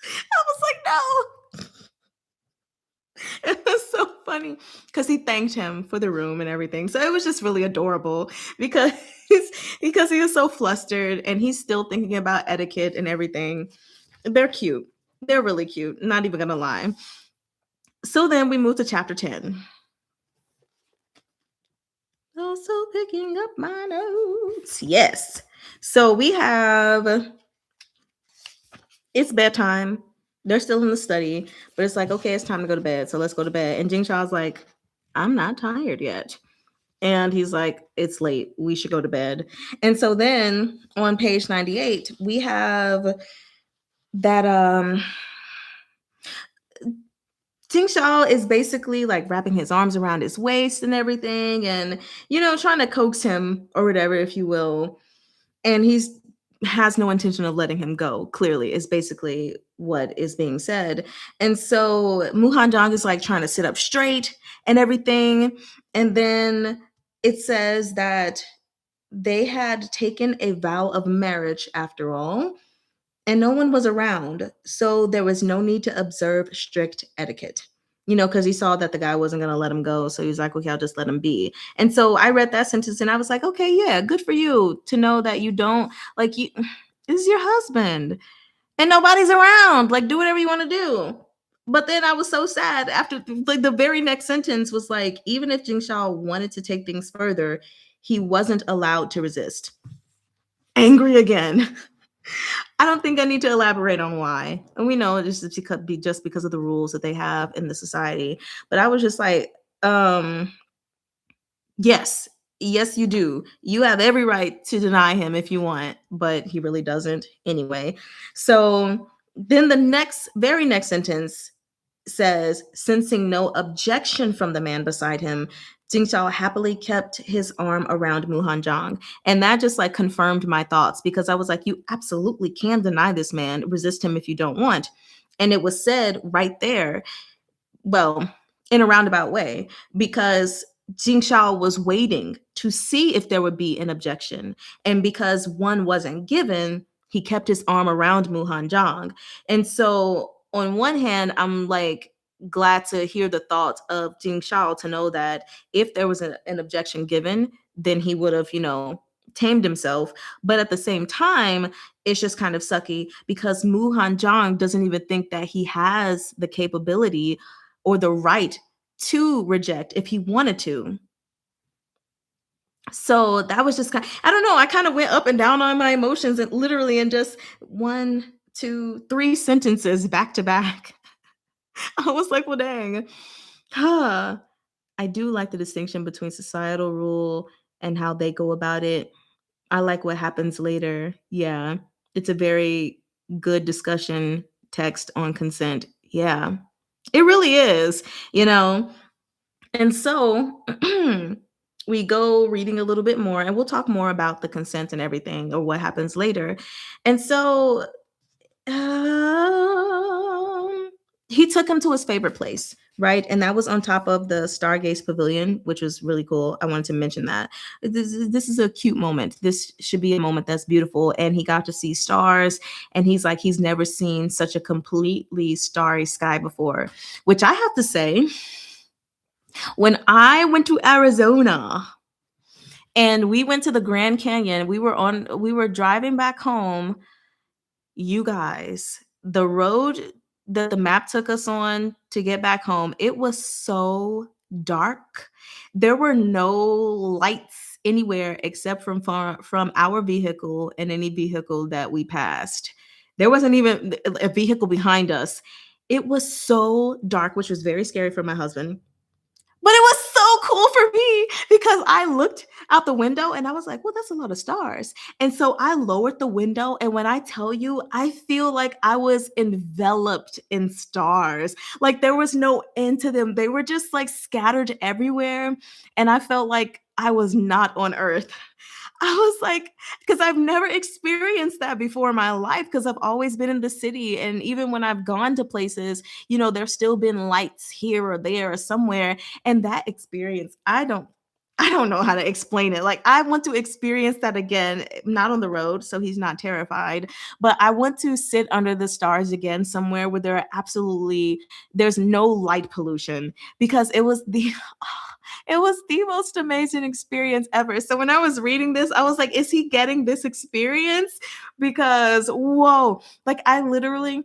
I was like, no. It was so funny because he thanked him for the room and everything. So it was just really adorable because because he was so flustered and he's still thinking about etiquette and everything. They're cute. They're really cute. Not even gonna lie. So then we move to chapter 10. Also picking up my notes. Yes. So we have it's bedtime. They're still in the study, but it's like, okay, it's time to go to bed. So let's go to bed. And Jing Shao's like, I'm not tired yet. And he's like, it's late. We should go to bed. And so then on page 98, we have that Jing Shao is basically like wrapping his arms around his waist and everything, and trying to coax him or whatever, if you will. And he's has no intention of letting him go, clearly, is basically what is being said. And so Muhan Dong is like trying to sit up straight and everything. And then it says that they had taken a vow of marriage after all, and no one was around. So there was no need to observe strict etiquette. Because he saw that the guy wasn't going to let him go. So he was like, okay, I'll just let him be. And so I read that sentence and I was like, okay, yeah, good for you to know that you don't like you. This is your husband and nobody's around. Like, do whatever you want to do. But then I was so sad after, like, the very next sentence was like, even if Jing Shao wanted to take things further, he wasn't allowed to resist. Angry again. I don't think I need to elaborate on why. And we know it's just because of the rules that they have in the society. But I was just like, yes, you do. You have every right to deny him if you want, but he really doesn't anyway. So then the very next sentence says, sensing no objection from the man beside him, Jing Shao happily kept his arm around Muhan Zhang. And that just like confirmed my thoughts, because I was like, you absolutely can deny this man, resist him if you don't want. And it was said right there, well, in a roundabout way, because Jing Shao was waiting to see if there would be an objection. And because one wasn't given, he kept his arm around Muhan Zhang. And so on one hand, I'm like glad to hear the thoughts of Jing Shao, to know that if there was an objection given, then he would have, tamed himself. But at the same time, it's just kind of sucky because Muhan Zhang doesn't even think that he has the capability or the right to reject if he wanted to. So that was just I don't know. I kind of went up and down on my emotions, and literally in just 1, 2, 3 sentences back to back. I was like, well, dang. Huh. I do like the distinction between societal rule and how they go about it. I like what happens later. Yeah. It's a very good discussion text on consent. Yeah. It really is, And so we go reading a little bit more, and we'll talk more about the consent and everything, or what happens later. And so he took him to his favorite place, right? And that was on top of the Stargaze Pavilion, which was really cool. I wanted to mention that. This is a cute moment. This should be a moment that's beautiful. And he got to see stars. And he's like, he's never seen such a completely starry sky before, which I have to say, when I went to Arizona and we went to the Grand Canyon, we were driving back home, you guys, the road that the map took us on to get back home, it was so dark. There were no lights anywhere except from our vehicle and any vehicle that we passed. There wasn't even a vehicle behind us. It was so dark, which was very scary for my husband. But it was so cool for me because I looked out the window and I was like, well, that's a lot of stars. And so I lowered the window. And when I tell you, I feel like I was enveloped in stars. Like there was no end to them. They were just like scattered everywhere. And I felt like I was not on Earth. I was like, because I've never experienced that before in my life because I've always been in the city. And even when I've gone to places, there's still been lights here or there or somewhere. And that experience, I don't know how to explain it. Like I want to experience that again, not on the road, so he's not terrified, but I want to sit under the stars again somewhere where there's no light pollution because it was the it was the most amazing experience ever. So when I was reading this, I was like, is he getting this experience? Because whoa, like I literally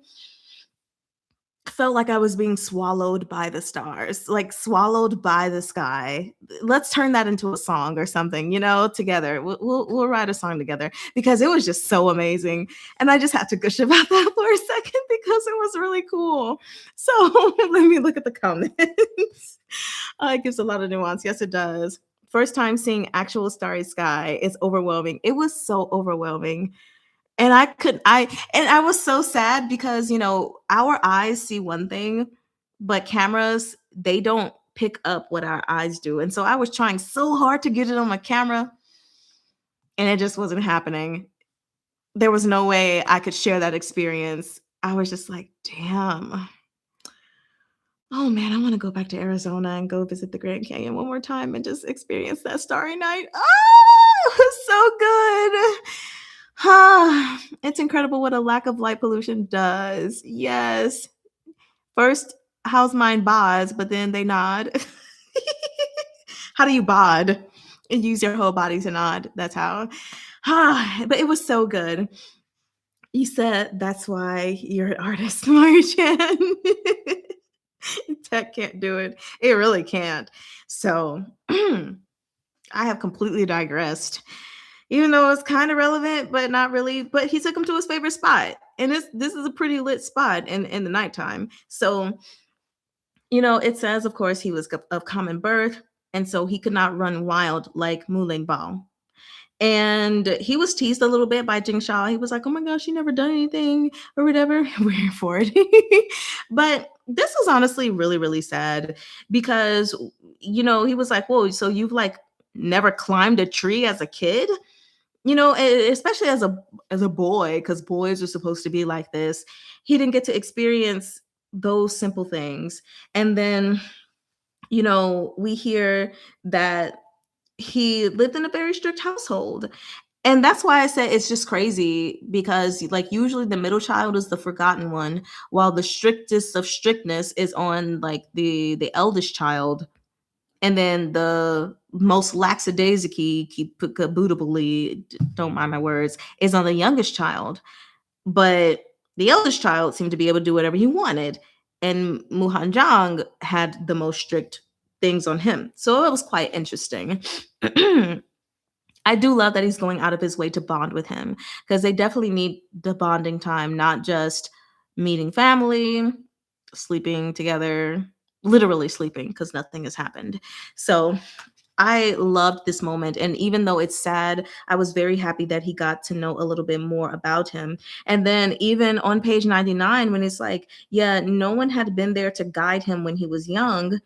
felt like I was being swallowed by the stars, like swallowed by the sky. Let's turn that into a song or something, together. We'll write a song together because it was just so amazing. And I just had to gush about that for a second because it was really cool. So let me look at the comments. It gives a lot of nuance. Yes, it does. First time seeing actual starry sky is overwhelming. It was so overwhelming. And I was so sad because, our eyes see one thing, but cameras, they don't pick up what our eyes do. And so I was trying so hard to get it on my camera and it just wasn't happening. There was no way I could share that experience. I was just like, damn. Oh man, I want to go back to Arizona and go visit the Grand Canyon one more time and just experience that starry night. Oh, it was so good. It's incredible what a lack of light pollution does. Yes. First, how's mine bods, but then they nod. How do you bod? And use your whole body to nod. That's how. But it was so good. You said that's why you're an artist, Marjan. Tech can't do it. It really can't. So I have completely digressed. Even though it's kind of relevant, but not really. But he took him to his favorite spot. And this is a pretty lit spot in the nighttime. So, it says, of course, he was of common birth. And so he could not run wild like Mu Ling Bao. And he was teased a little bit by Jing Shao. He was like, oh my gosh, she never done anything or whatever. We're here for it. But this was honestly really, really sad because, he was like, whoa, so you've like never climbed a tree as a kid? Especially as a boy, because boys are supposed to be like this. He didn't get to experience those simple things. And then, we hear that he lived in a very strict household. And that's why I said it's just crazy because like usually the middle child is the forgotten one, while the strictest of strictness is on like the eldest child. And then the most lackadaisical, kabootably, don't mind my words, is on the youngest child. But the eldest child seemed to be able to do whatever he wanted. And Muhanjang had the most strict things on him. So it was quite interesting. I do love that he's going out of his way to bond with him because they definitely need the bonding time, not just meeting family, sleeping together, literally sleeping because nothing has happened. So I loved this moment. And even though it's sad, I was very happy that he got to know a little bit more about him. And then even on page 99, when it's like, yeah, no one had been there to guide him when he was young.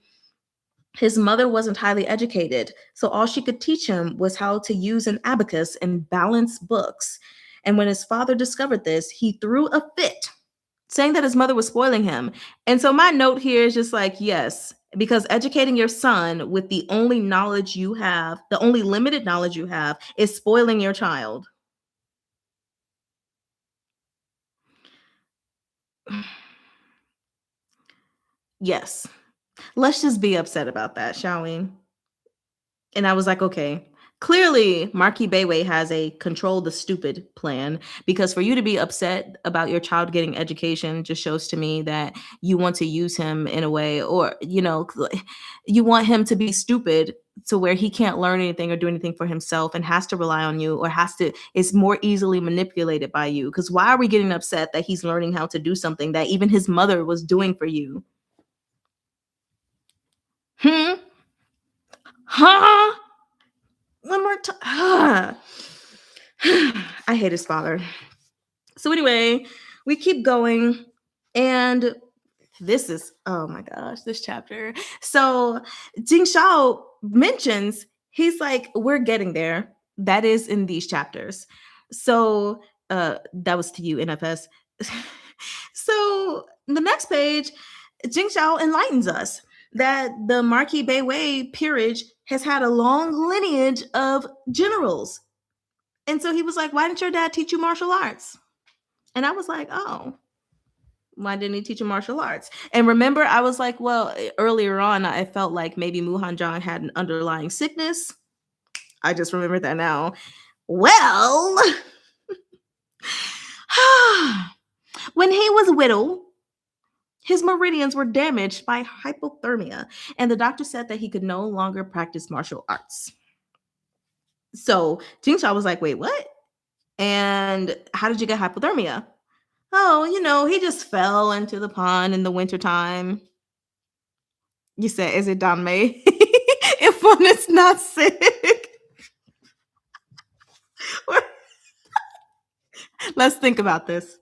His mother wasn't highly educated, so all she could teach him was how to use an abacus and balance books. And when his father discovered this, he threw a fit. saying that his mother was spoiling him. And so my note here is just like, yes, because educating your son with the only knowledge you have, the only limited knowledge you have, is spoiling your child. Yes. Let's just be upset about that, shall we? And I was like, okay. Clearly, Marquis Bayway has a control the stupid plan, because for you to be upset about your child getting education just shows to me that you want to use him in a way, or, you want him to be stupid to where he can't learn anything or do anything for himself and has to rely on you, or is more easily manipulated by you. Because why are we getting upset that he's learning how to do something that even his mother was doing for you? Hmm? Huh? One more time. I hate his father. So anyway, we keep going, and this is, oh my gosh, this chapter. So Jing Shao mentions, he's like, we're getting there. That is in these chapters. So that was to you, NFS. So the next page, Jing Shao enlightens us that the Marquis Bayway peerage has had a long lineage of generals. And so he was like, why didn't your dad teach you martial arts? And I was like, oh, why didn't he teach you martial arts? And remember, I was like, well, earlier on, I felt like maybe Muhan Jong had an underlying sickness. I just remembered that now. Well, when he was little, his meridians were damaged by hypothermia, and the doctor said that he could no longer practice martial arts. So Jing Shao was like, wait, what? And how did you get hypothermia? Oh, he just fell into the pond in the wintertime. You said, is it Don May? If one is not sick. Let's think about this.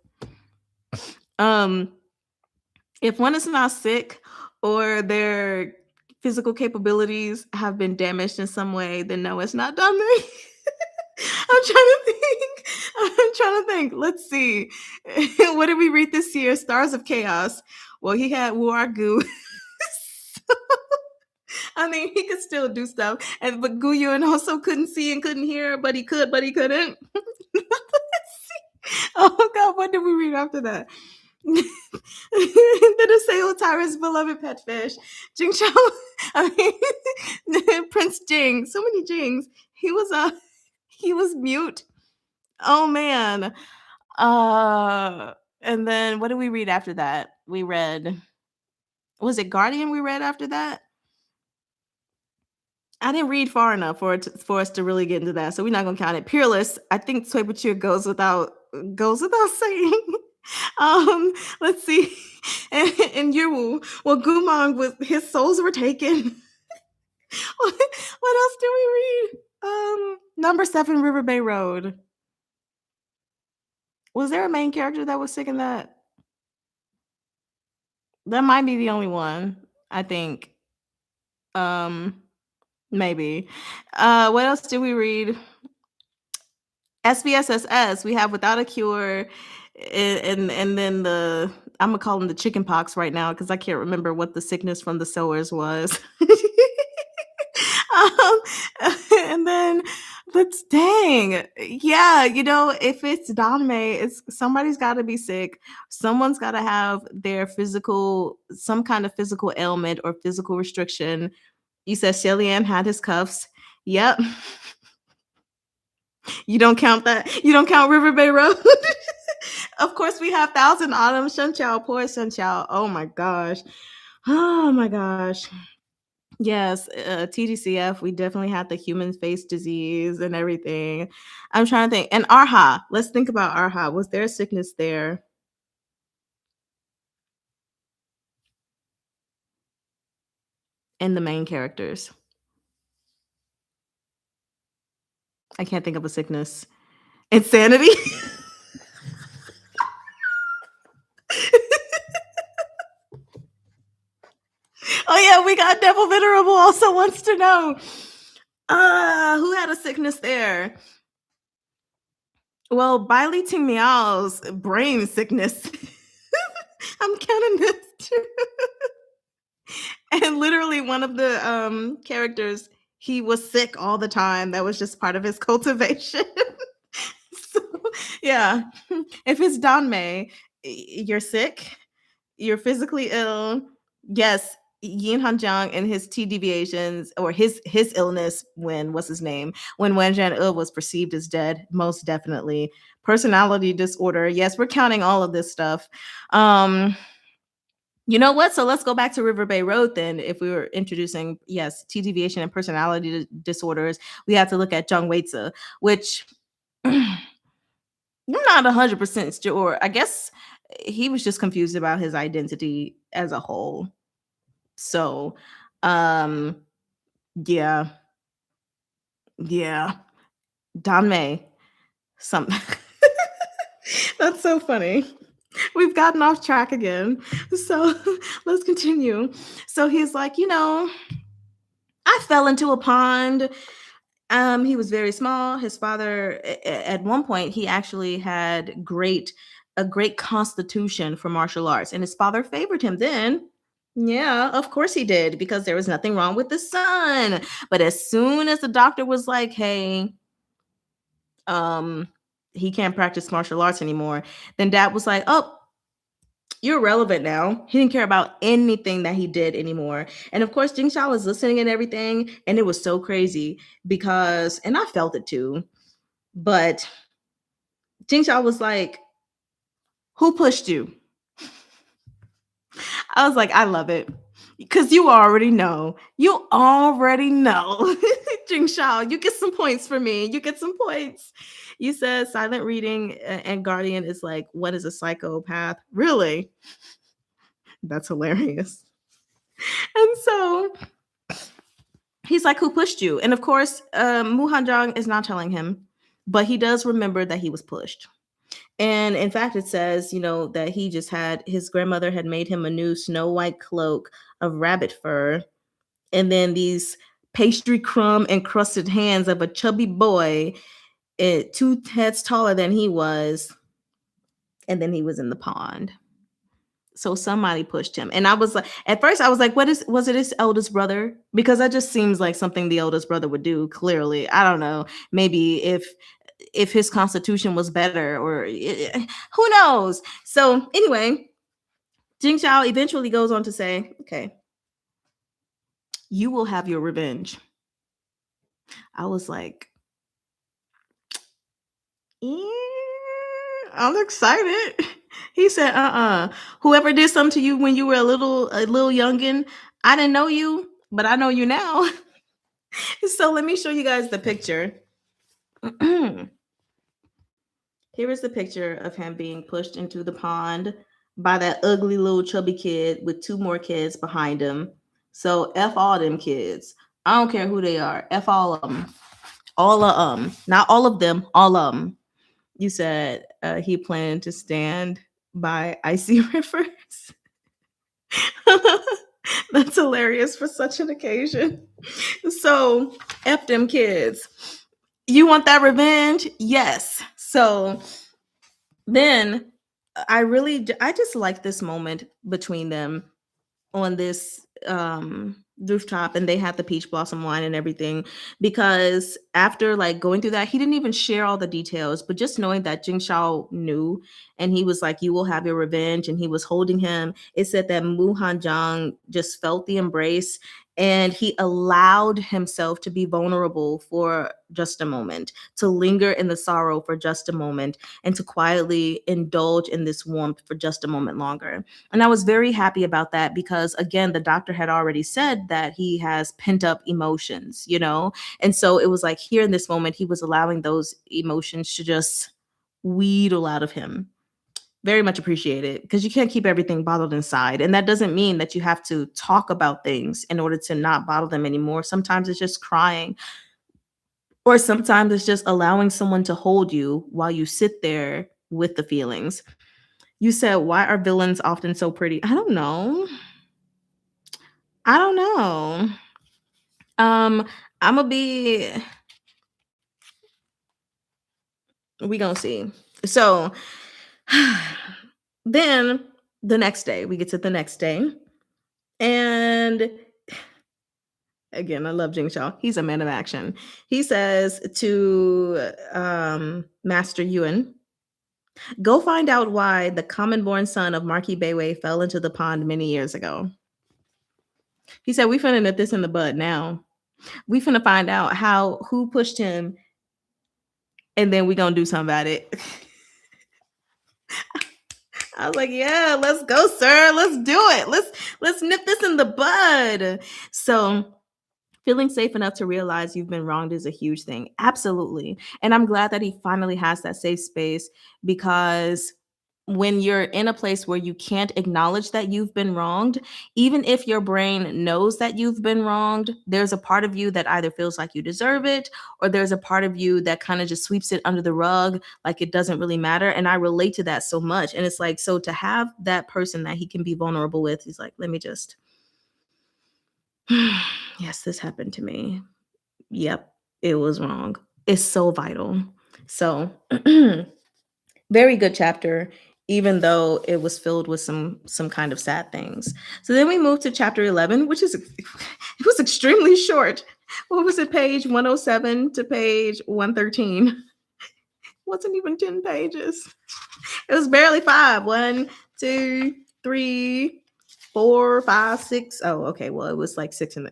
If one is not sick or their physical capabilities have been damaged in some way, then no, it's not Don May. I'm trying to think. Let's see. What did we read this year? Stars of Chaos. Well, he had Wu Argu. I mean, he could still do stuff, but Gu Yun also couldn't see and couldn't hear, but he could, but he couldn't. Oh God, what did we read after that? The Assail Tyrant's beloved pet fish, Jing Chao. I mean, Prince Jing. So many Jings. He was mute. Oh man. And then what did we read after that? We read, was it Guardian we read after that? I didn't read far enough for us to really get into that, so we're not gonna count it. Peerless, I think Sui Bachir goes without saying. Let's see. And Yuwu, well, Gumong was his souls were taken. What else do we read? Number 7, River Bay Road. Was there a main character that was sick in that? That might be the only one, I think. Maybe. What else did we read? SVSSS, we have Without a Cure, and then I'm gonna call them the chicken pox right now because I can't remember what the sickness from the sowers was. um, and then let's dang, yeah, if it's Donme, it's somebody's got to be sick. Someone's got to have some kind of physical ailment or physical restriction. You said Shelian had his cuffs. Yep. You don't count that. You don't count River Bay Road. Of course, we have Thousand Autumns, Shen Chao, poor Shen Chao. Oh my gosh. Oh my gosh. Yes, TDCF. We definitely had the human face disease and everything. I'm trying to think. And Arha. Let's think about Arha. Was there a sickness there? In the main characters. I can't think of a sickness. Insanity. Oh yeah, we got Devil Venerable also wants to know. Who had a sickness there? Well, Bailey Ting Miao's brain sickness. I'm counting this too. And literally one of the characters, he was sick all the time. That was just part of his cultivation. So, yeah. If it's Danmei, you're sick, you're physically ill. Yes, Yin Hanjiang and his T deviations, or his illness, when what's his name, when Wen Zhan was perceived as dead, most definitely. Personality disorder. Yes, we're counting all of this stuff. Um, you know what? So let's go back to River Bay Road then. If we were introducing, yes, T deviation and personality disorders, we have to look at Zhang Weizi, which I'm not 100% sure. I guess he was just confused about his identity as a whole. So, um, yeah, yeah, Danmei, some. That's so funny. We've gotten off track again. So let's continue. So he's like, I fell into a pond. He was very small. His father, at one point, he actually had a great constitution for martial arts, and his father favored him then. Yeah, of course he did, because there was nothing wrong with the son. But as soon as the doctor was like, "Hey, um, he can't practice martial arts anymore," then dad was like, "Oh, you're irrelevant now." He didn't care about anything that he did anymore. And of course, Jing Shao was listening and everything, and it was so crazy because, and I felt it too, but Jing Shao was like, "Who pushed you?" I was like, I love it. Because you already know. You already know. Jing Shao, you get some points for me. You get some points. You said silent reading and guardian is like, what is a psychopath? Really? That's hilarious. And so he's like, who pushed you? And of course, Mu Hanjiang is not telling him, but he does remember that he was pushed. And in fact, it says, that he just had his grandmother had made him a new snow white cloak of rabbit fur. And then these pastry crumb encrusted hands of a chubby boy, 2 heads taller than he was. And then he was in the pond. So somebody pushed him. And I was like, at first I was like, was it his eldest brother? Because that just seems like something the eldest brother would do, clearly. I don't know. Maybe if his constitution was better, or who knows. So anyway, Jing Shao eventually goes on to say, okay, you will have your revenge. I was like, I'm excited. He said, whoever did something to you when you were a little youngin, I didn't know you, but I know you now. So let me show you guys the picture. Here is the picture of him being pushed into the pond by that ugly little chubby kid with 2 more kids behind him. So F all them kids. I don't care who they are. F all of them. All of them. Not all of them. All of them. You said he planned to stand by icy rivers. That's hilarious for such an occasion. So F them kids. You want that revenge? Yes. So then I just like this moment between them on this rooftop, and they had the peach blossom wine and everything, because after like going through that, he didn't even share all the details, but just knowing that Jing Shao knew, and he was like, you will have your revenge, and he was holding him. It said that Mu Hanjiang just felt the embrace, and he allowed himself to be vulnerable for just a moment, to linger in the sorrow for just a moment, and to quietly indulge in this warmth for just a moment longer. And I was very happy about that, because again, the doctor had already said that he has pent up emotions, And so it was like, here in this moment, he was allowing those emotions to just wheedle out of him. Very much appreciated, because you can't keep everything bottled inside. And that doesn't mean that you have to talk about things in order to not bottle them anymore. Sometimes it's just crying, or sometimes it's just allowing someone to hold you while you sit there with the feelings. You said, why are villains often so pretty? I don't know. I don't know. I'm gonna be. We gonna see. So then The next day, we get to the next day, and again, I love Jing Shao. He's a man of action. He says to Master Yuan, "Go find out why the common-born son of Marquis Beiwei fell into the pond many years ago." He said, "We finna nip this in the bud now. We finna find out who pushed him, and then we gonna do something about it." I was like, "Yeah, let's go, sir. Let's do it. Let's nip this in the bud." So feeling safe enough to realize you've been wronged is a huge thing. Absolutely. And I'm glad that he finally has that safe space, because when you're in a place where you can't acknowledge that you've been wronged, even if your brain knows that you've been wronged, there's a part of you that either feels like you deserve it, or there's a part of you that kind of just sweeps it under the rug, like it doesn't really matter. And I relate to that so much. And it's like, so to have that person that he can be vulnerable with, he's like, let me just, yes, this happened to me. Yep, it was wrong. It's so vital. So, very good chapter, even though it was filled with some kind of sad things. So then we move to chapter 11, which is it was extremely short. What was it, page 107 to page 113? Wasn't even 10 pages. It was barely five. One, two, three, four, five, six. Oh, okay. Well, it was like six and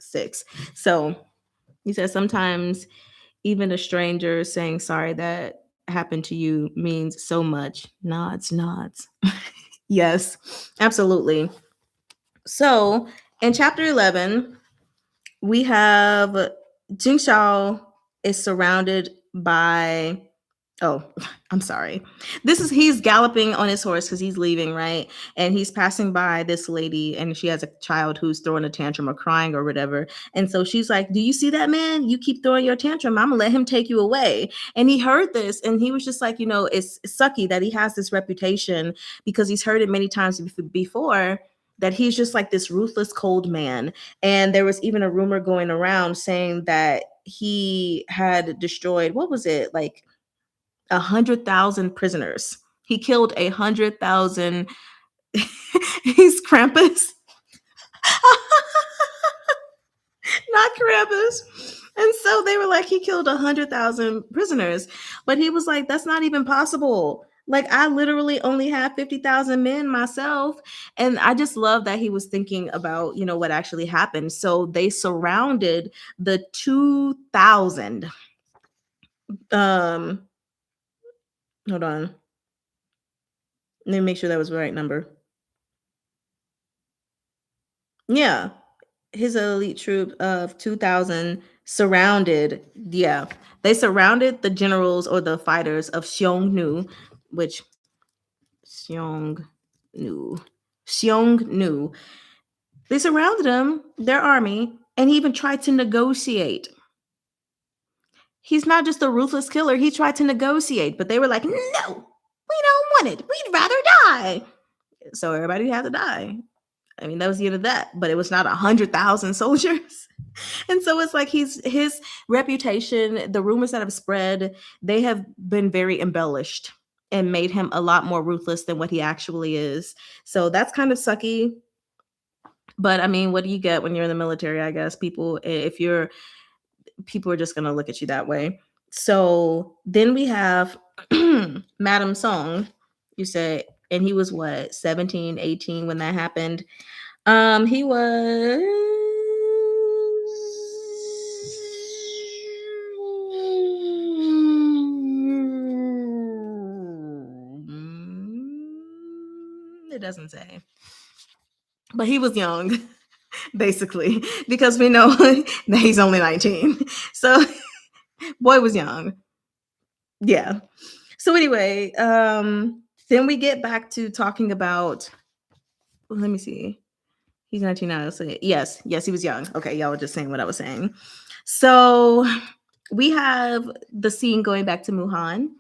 six. So he says sometimes even a stranger saying sorry that happened to you means so much. Nods, nods. Yes, absolutely. So in chapter 11, we have Jing Shao is surrounded by, oh, I'm sorry. He's galloping on his horse because he's leaving, right? And he's passing by this lady, and she has a child who's throwing a tantrum or crying or whatever. And so she's like, "Do you see that man? You keep throwing your tantrum. I'm gonna let him take you away." And he heard this, and he was just like, it's sucky that he has this reputation, because he's heard it many times before, that he's just like this ruthless, cold man. And there was even a rumor going around saying that he had destroyed, what was it, like 100,000 prisoners. He killed 100,000. He's Krampus, not Krampus. And so they were like, he killed 100,000 prisoners. But he was like, that's not even possible. Like, I literally only have 50,000 men myself. And I just love that he was thinking about, what actually happened. So they surrounded the 2,000. Hold on. Let me make sure that was the right number. Yeah. His elite troop of 2,000 surrounded, yeah, they surrounded the generals or the fighters of Xiongnu, which Xiongnu, Xiongnu. They surrounded him, their army, and he even tried to negotiate. He's not just a ruthless killer, he tried to negotiate, but they were like, "No, we don't want it. We'd rather die." So everybody had to die. I mean, that was the end of that, but it was not 100,000 soldiers. And so it's like his reputation, the rumors that have spread, they have been very embellished and made him a lot more ruthless than what he actually is. So that's kind of sucky. But I mean, what do you get when you're in the military? I guess people are just going to look at you that way. So then we have Madam Song, you say, and he was what, 17, 18 when that happened. He was it doesn't say. But he was young, basically, because we know that he's only 19. So boy was young. Yeah. So anyway, then we get back to talking about, let me see. He's 19 now. So yes, he was young. Okay, y'all were just saying what I was saying. So we have the scene going back to Muhan,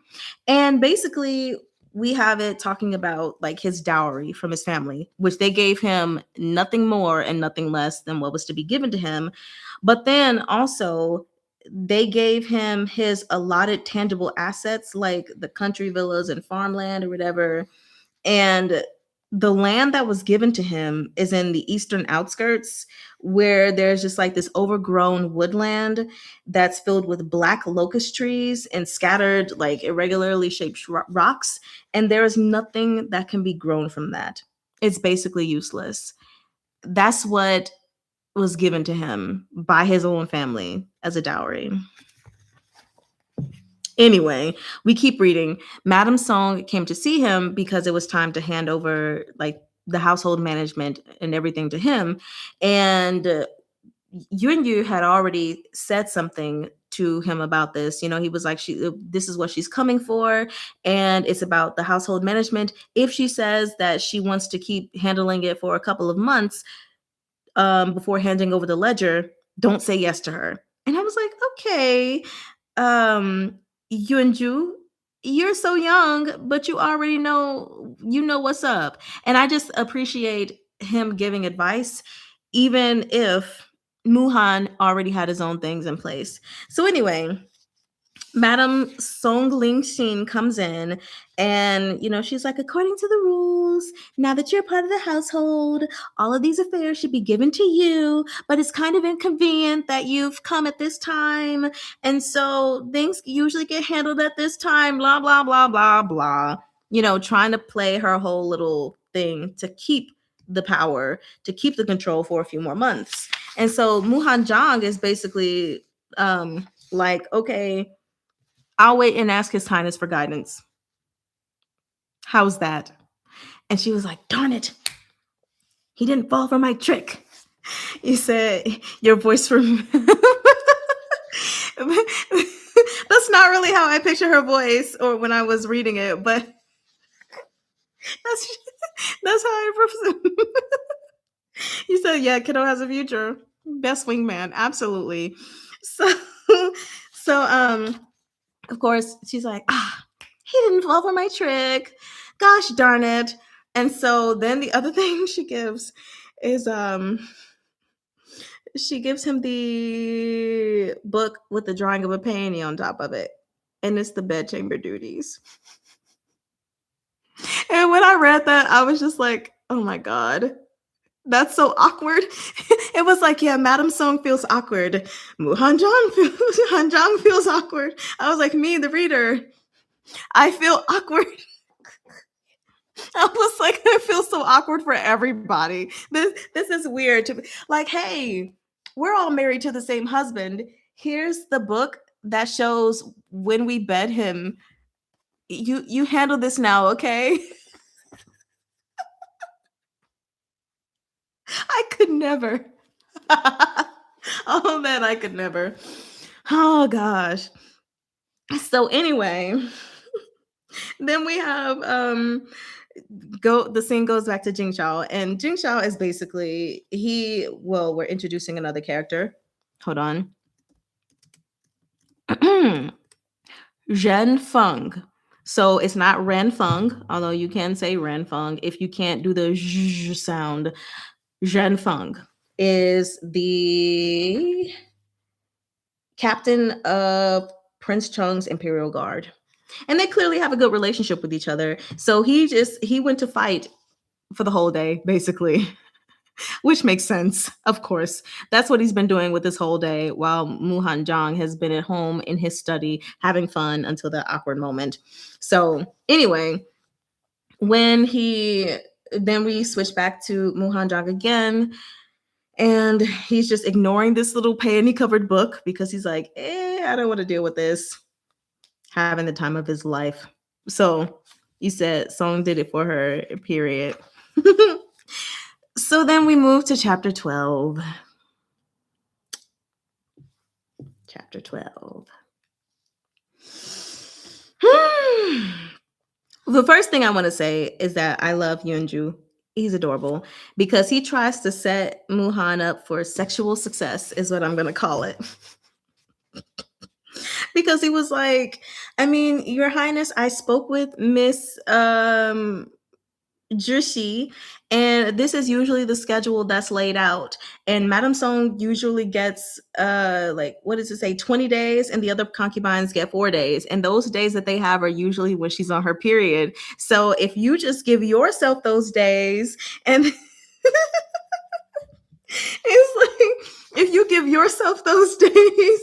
and basically we have it talking about like his dowry from his family, which they gave him nothing more and nothing less than what was to be given to him. But then also they gave him his allotted tangible assets, like the country villas and farmland or whatever. And the land that was given to him is in the eastern outskirts, where there's just like this overgrown woodland that's filled with black locust trees and scattered like irregularly shaped rocks, and there is nothing that can be grown from that. It's basically useless. That's what was given to him by his own family as a dowry. Anyway, we keep reading. Madame Song came to see him because it was time to hand over like the household management and everything to him. And Yun Yu had already said something to him about this. You know, he was like, this is what she's coming for, and it's about the household management. If she says that she wants to keep handling it for a couple of months, before handing over the ledger, don't say yes to her. And I was like, okay, Yunju, you're so young, but you know what's up. And I just appreciate him giving advice, even if Muhan already had his own things in place. So anyway, Madam Song Ling Xin comes in, and she's like, according to the rules, now that you're part of the household, all of these affairs should be given to you, but it's kind of inconvenient that you've come at this time, and so things usually get handled at this time, blah blah blah blah blah. Trying to play her whole little thing to keep the power, to keep the control for a few more months. And so Muhan Zhang is basically like, okay, I'll wait and ask His Highness for guidance. How's that? And she was like, darn it. He didn't fall for my trick. You said your voice from that's not really how I picture her voice or when I was reading it, but that's how I You said, yeah, kiddo has a future. Best wingman, absolutely. So of course, she's like, he didn't fall for my trick. Gosh darn it. And so then the other thing she gives is she gives him the book with the drawing of a peony on top of it. And it's the bedchamber duties. And when I read that, I was just like, oh my God. That's so awkward. It was like, yeah, Madam Song feels awkward. Han feels awkward. I was like, me, the reader, I feel awkward. I was like, I feel so awkward for everybody. This is weird. Like, hey, we're all married to the same husband. Here's the book that shows when we bed him. You handle this now, okay? I could never. Oh man, I could never. Oh gosh. So anyway, then we have the scene goes back to Jing Shao, and Jing Shao is basically we're introducing another character. Hold on. Zhen Feng. So it's not Ren Feng, although you can say Ren Feng if you can't do the zh sound. Zhen Feng is the captain of Prince Chung's Imperial Guard. And they clearly have a good relationship with each other. So he went to fight for the whole day, basically, which makes sense, of course. That's what he's been doing with this whole day, while Muhan Zhang has been at home in his study having fun until the awkward moment. So anyway, then we switch back to Muhan Zhang again, and he's just ignoring this little peony covered book because he's like, I don't want to deal with this. Having the time of his life. So you said Song did it for her, period. So then we move to chapter 12. Chapter 12. The first thing I want to say is that I love Yunju. He's adorable because he tries to set Muhan up for sexual success, is what I'm going to call it. Because he was like, I mean, Your Highness, I spoke with Miss Jushi, and this is usually the schedule that's laid out. And Madame Song usually gets like, what does it say, 20 days, and the other concubines get 4 days. And those days that they have are usually when she's on her period. So if you just give yourself those days, and it's like, if you give yourself those days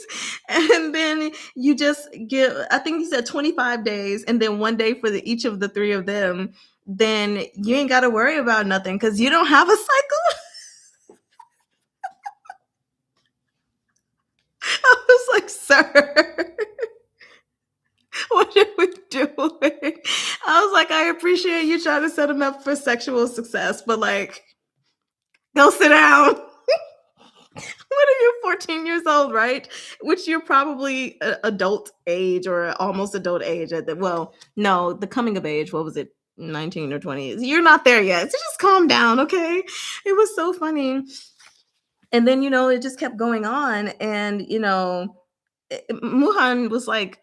and then you just give, I think you said 25 days and then 1 day for each of the three of them, then you ain't got to worry about nothing because you don't have a cycle. I was like, sir, what are we doing? I was like, I appreciate you trying to set him up for sexual success, but like, go sit down. What are you, 14 years old, right? Which you're probably adult age or almost adult age at the, well, no, the coming of age, what was it? 19 or 20. You're not there yet. So just calm down, okay? It was so funny. And then, it just kept going on. And, Muhan was like,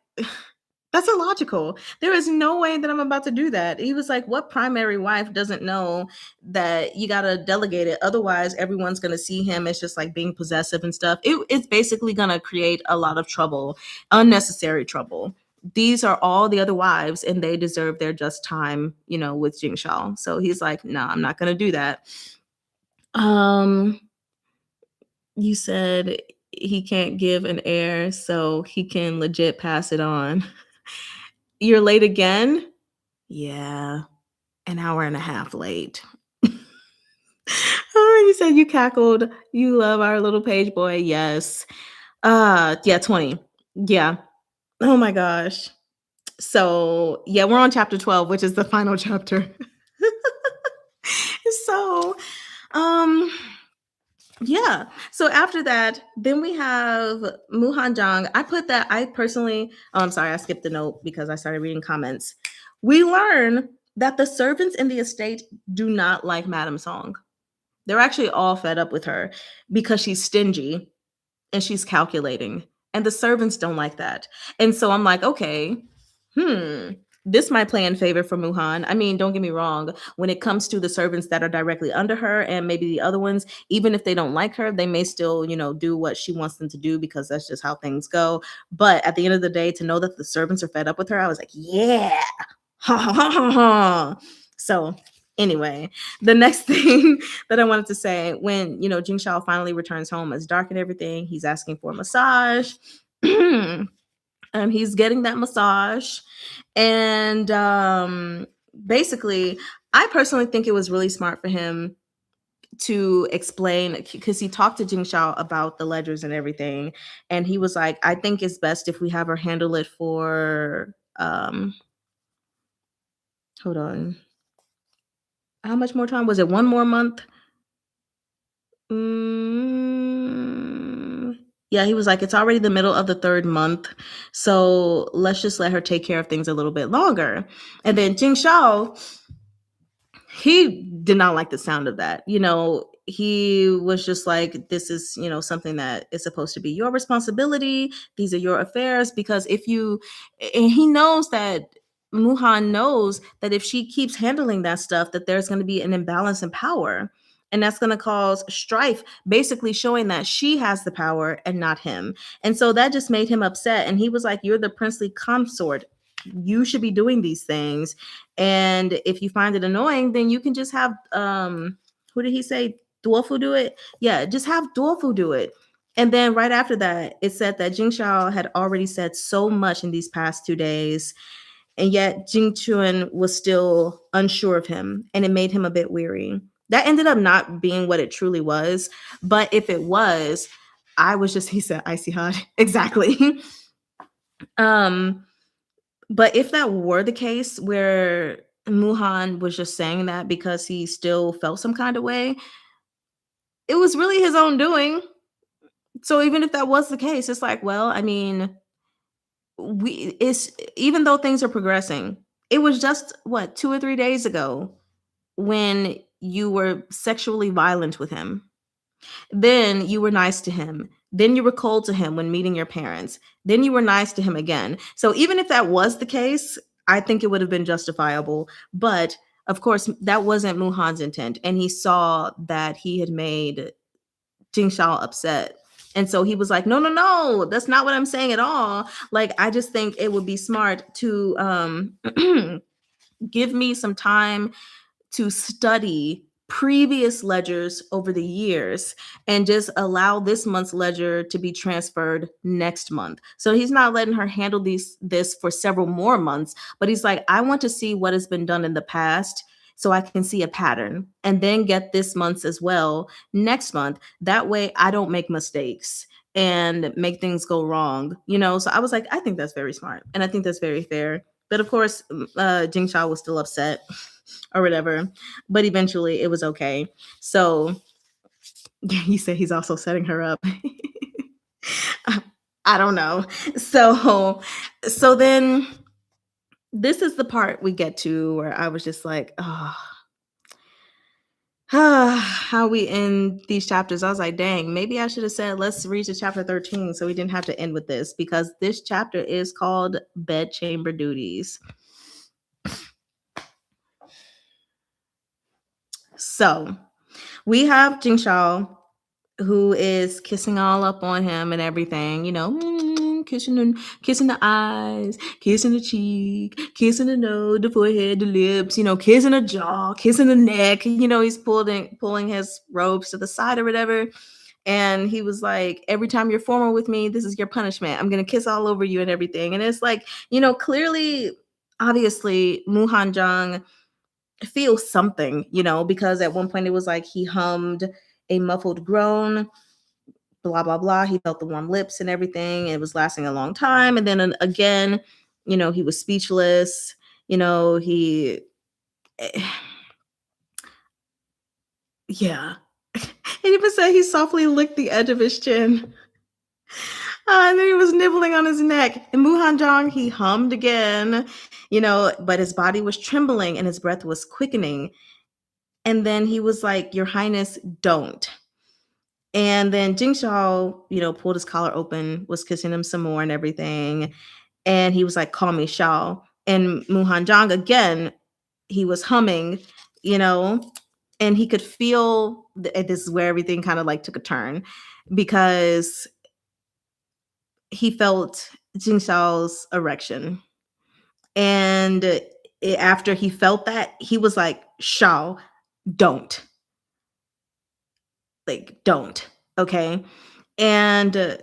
that's illogical. There is no way that I'm about to do that. He was like, what primary wife doesn't know that you got to delegate it? Otherwise, everyone's going to see him as just like being possessive and stuff. It's basically going to create a lot of trouble, unnecessary trouble. These are all the other wives and they deserve their just time, with Jing Shao. So he's like, no, I'm not going to do that. You said he can't give an heir, so he can legit pass it on. You're late again? Yeah, an hour and a half late. Oh, you said you cackled. You love our little page boy. Yes. Yeah, 20. Yeah. Oh my gosh. So, yeah, we're on chapter 12, which is the final chapter. So, um yeah. So after that, then we have Muhan Jang. I personally, oh, I'm sorry, I skipped the note because I started reading comments. We learn that the servants in the estate do not like Madame Song. They're actually all fed up with her because she's stingy and she's calculating. And the servants don't like that. And so I'm like, okay, this might play in favor for Muhan. I mean, don't get me wrong. When it comes to the servants that are directly under her and maybe the other ones, even if they don't like her, they may still, do what she wants them to do because that's just how things go. But at the end of the day, to know that the servants are fed up with her, I was like, yeah. Ha ha ha ha ha. So anyway, the next thing that I wanted to say, when, Jing Shao finally returns home, it's dark and everything. He's asking for a massage. And he's getting that massage. And basically, I personally think it was really smart for him to explain, because he talked to Jing Shao about the ledgers and everything. And he was like, I think it's best if we have her handle it for, hold on. How much more time? Was it 1 more month? Yeah, he was like, it's already the middle of the 3rd month. So let's just let her take care of things a little bit longer. And then Jing Shao, he did not like the sound of that. He was just like, this is, something that is supposed to be your responsibility. These are your affairs. Because and he knows that Muhan knows that if she keeps handling that stuff, that there's going to be an imbalance in power. And that's going to cause strife, basically showing that she has the power and not him. And so that just made him upset. And he was like, you're the princely consort. You should be doing these things. And if you find it annoying, then you can just have, who did he say? Duofu do it? Yeah, just have Duofu do it. And then right after that, it said that Jing Shao had already said so much in these past 2 days. And yet Jing Chuan was still unsure of him. And it made him a bit weary. That ended up not being what it truly was. But if it was, he said icy hot. Exactly. But if that were the case where Muhan was just saying that because he still felt some kind of way, it was really his own doing. So even if that was the case, it's like, well, I mean, even though things are progressing, it was just 2 or 3 days ago when you were sexually violent with him. Then you were nice to him. Then you were cold to him when meeting your parents. Then you were nice to him again. So even if that was the case, I think it would have been justifiable. But Of course, that wasn't Muhan's intent, and he saw that he had made Jing Shao upset. And so he was like, no, no, no, that's not what I'm saying at all. Like, I just think it would be smart to give me some time to study previous ledgers over the years and just allow this month's ledger to be transferred next month. So he's not letting her handle this for several more months, but he's like, I want to see what has been done in the past so I can see a pattern and then get this month's as well next month. That way I don't make mistakes and make things go wrong, you know? So I was like, I think that's very smart. And I think that's very fair. But of course, Jing Shao was still upset or whatever. But eventually it was okay. So he said he's also setting her up. I don't know. So then this is the part we get to where I was just like, oh, how we end these chapters. I was like, dang, maybe I should have said, let's read to chapter 13 so we didn't have to end with this, because this chapter is called Bedchamber Duties. So we have Jing Shao, who is kissing all up on him and everything, you know, kissing the eyes, kissing the cheek, kissing the nose, the forehead, the lips, you know, kissing the jaw, kissing the neck. You know, he's pulling his robes to the side or whatever. And he was like, every time you're formal with me, this is your punishment. I'm gonna kiss all over you and everything. And it's like, you know, clearly, obviously, Muhan Jung feels something, you know, because at one point it was like he hummed a muffled groan, blah blah blah. He felt the warm lips and everything. It was lasting a long time, and then again, you know, he was speechless. You know, he, yeah. He even said he softly licked the edge of his chin. And then he was nibbling on his neck. And Muhan Jong, he hummed again, you know, but his body was trembling and his breath was quickening. And then he was like, Your Highness, don't. And then Jing Shao, you know, pulled his collar open, was kissing him some more and everything. And he was like, Call me Shao. And Muhan Jong, again, he was humming, you know, and he could feel this is where everything kind of like took a turn, because he felt Jing Shao's erection. And after he felt that, he was like, Shao, don't. Like, don't. Okay. And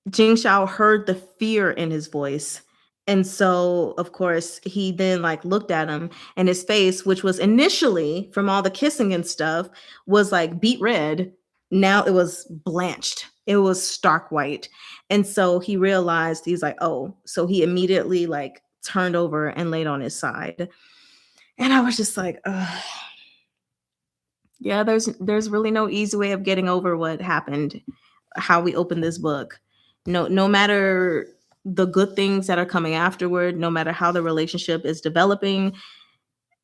Jing Shao heard the fear in his voice. And so, of course, he then like looked at him, and his face, which was initially from all the kissing and stuff, was like beet red. Now it was blanched. It was stark white. And so he realized, he's like, oh, so he immediately like turned over and laid on his side. And I was just like, ugh. Yeah, there's really no easy way of getting over what happened, how we open this book. No matter the good things that are coming afterward, no matter how the relationship is developing,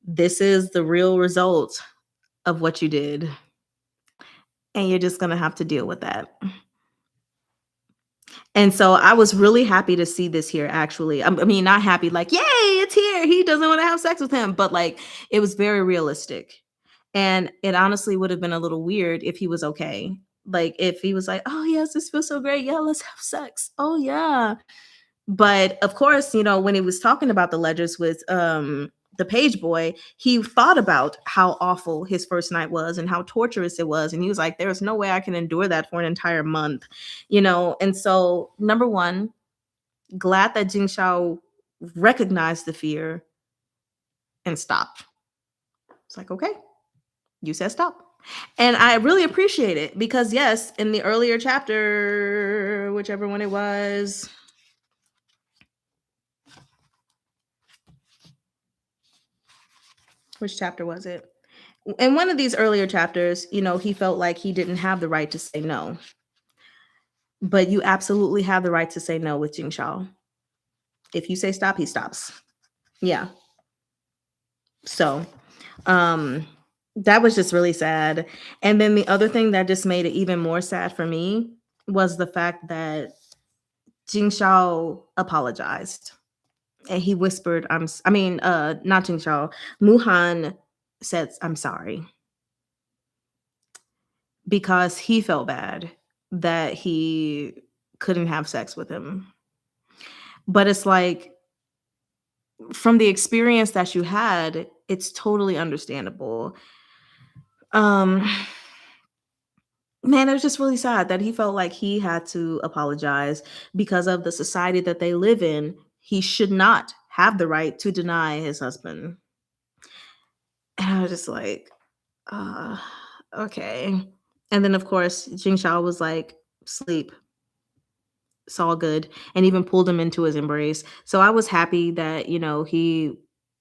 this is the real result of what you did. And you're just going to have to deal with that. And so I was really happy to see this here, actually. I mean, not happy like, yay, it's here. He doesn't want to have sex with him. But like, it was very realistic. And it honestly would have been a little weird if he was okay. Like, if he was like, oh, yes, this feels so great. Yeah, let's have sex. Oh, yeah. But of course, you know, when he was talking about the ledgers with the page boy, he thought about how awful his first night was and how torturous it was. And he was like, there's no way I can endure that for an entire month, you know? And so, number one, glad that Jing Shao recognized the fear and stopped. It's like, okay, you said stop. And I really appreciate it because, yes, in the earlier chapter, whichever one it was, which chapter was it? In one of these earlier chapters, you know, he felt like he didn't have the right to say no. But you absolutely have the right to say no with Jing Shao. If you say stop, he stops. Yeah. So, that was just really sad. And then the other thing that just made it even more sad for me was the fact that Jing Shao apologized. And he whispered, I mean, not Jing Shao, Muhan said, "I'm sorry," because he felt bad that he couldn't have sex with him. But it's like, from the experience that you had, it's totally understandable. Um, Man, it was just really sad that he felt like he had to apologize because of the society that they live in. He should not have the right to deny his husband. And I was just like, uh, okay. And then, of course, Jing Shao was like, sleep, it's all good, and even pulled him into his embrace. So I was happy that, he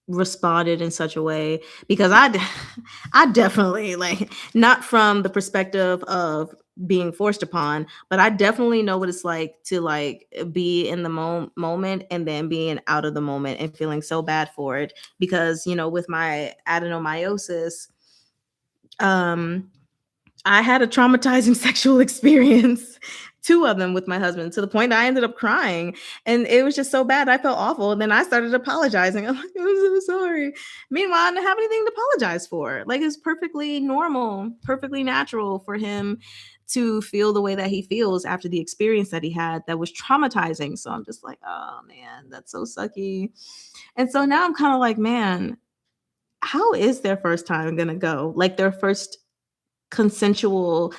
responded in such a way, because I definitely, like, not from the perspective of being forced upon, but I definitely know what it's like to, like, be in the moment and then being out of the moment and feeling so bad for it, because, with my adenomyosis, um I had a traumatizing sexual experience, 2 of them with my husband, to the point I ended up crying, and it was just so bad, I felt awful, and then I started apologizing. I'm like, "I'm so sorry." Meanwhile, I didn't have anything to apologize for. Like, it's perfectly normal, perfectly natural for him to feel the way that he feels after the experience that he had that was traumatizing. So I'm just like, "Oh, man, that's so sucky." And so now I'm kinda like, "Man, how is their first time gonna go?" Like, their first consensual,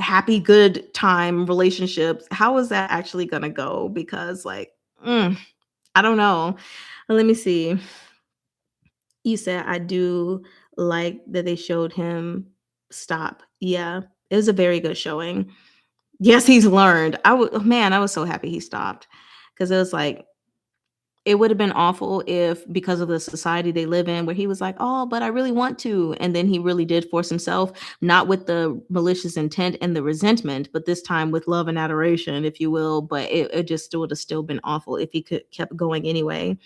happy, good time relationships, how is that actually gonna go? Because, like, I don't know. Let me see. You said, "I do like that they showed him stop." Yeah, it was a very good showing. Yes, he's learned. Man, I was so happy he stopped, because it was like, it would have been awful if, because of the society they live in, where he was like, "Oh, but I really want to," and then he really did force himself, not with the malicious intent and the resentment, but this time with love and adoration, if you will. But it just still would have still been awful if he could kept going anyway.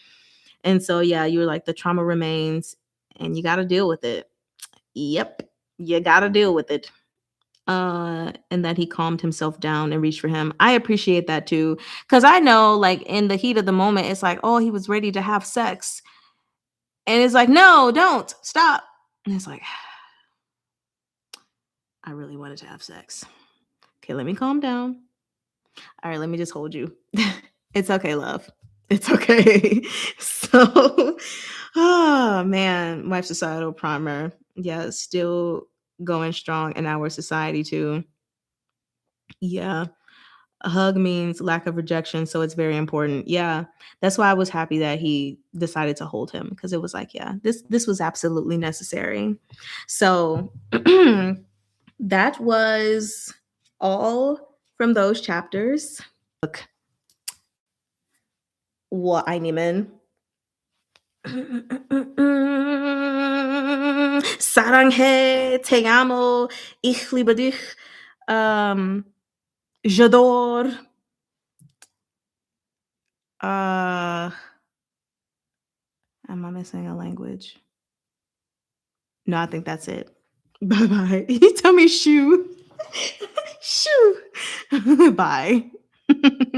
And so, yeah, you were like, the trauma remains, and you got to deal with it. Yep, you got to deal with it. And that he calmed himself down and reached for him. I appreciate that too, because I know, like, in the heat of the moment, it's like, oh, he was ready to have sex, and it's like, no, don't stop. And it's like, I really wanted to have sex. Okay, let me calm down. All right, let me just hold you. It's okay, love. It's okay. So, oh man, wife societal primer. Yeah, still going strong in our society too. Yeah. A hug means lack of rejection, so it's very important. Yeah, that's why I was happy that he decided to hold him, because it was like, yeah, this was absolutely necessary. So that was all from those chapters. Look, what I nehmen. Saranghe, te amo, ich liebe dich, um, j'adore, uh, am I missing a language? No, I think that's it. Bye bye. You tell me shoo. Shoo. Bye.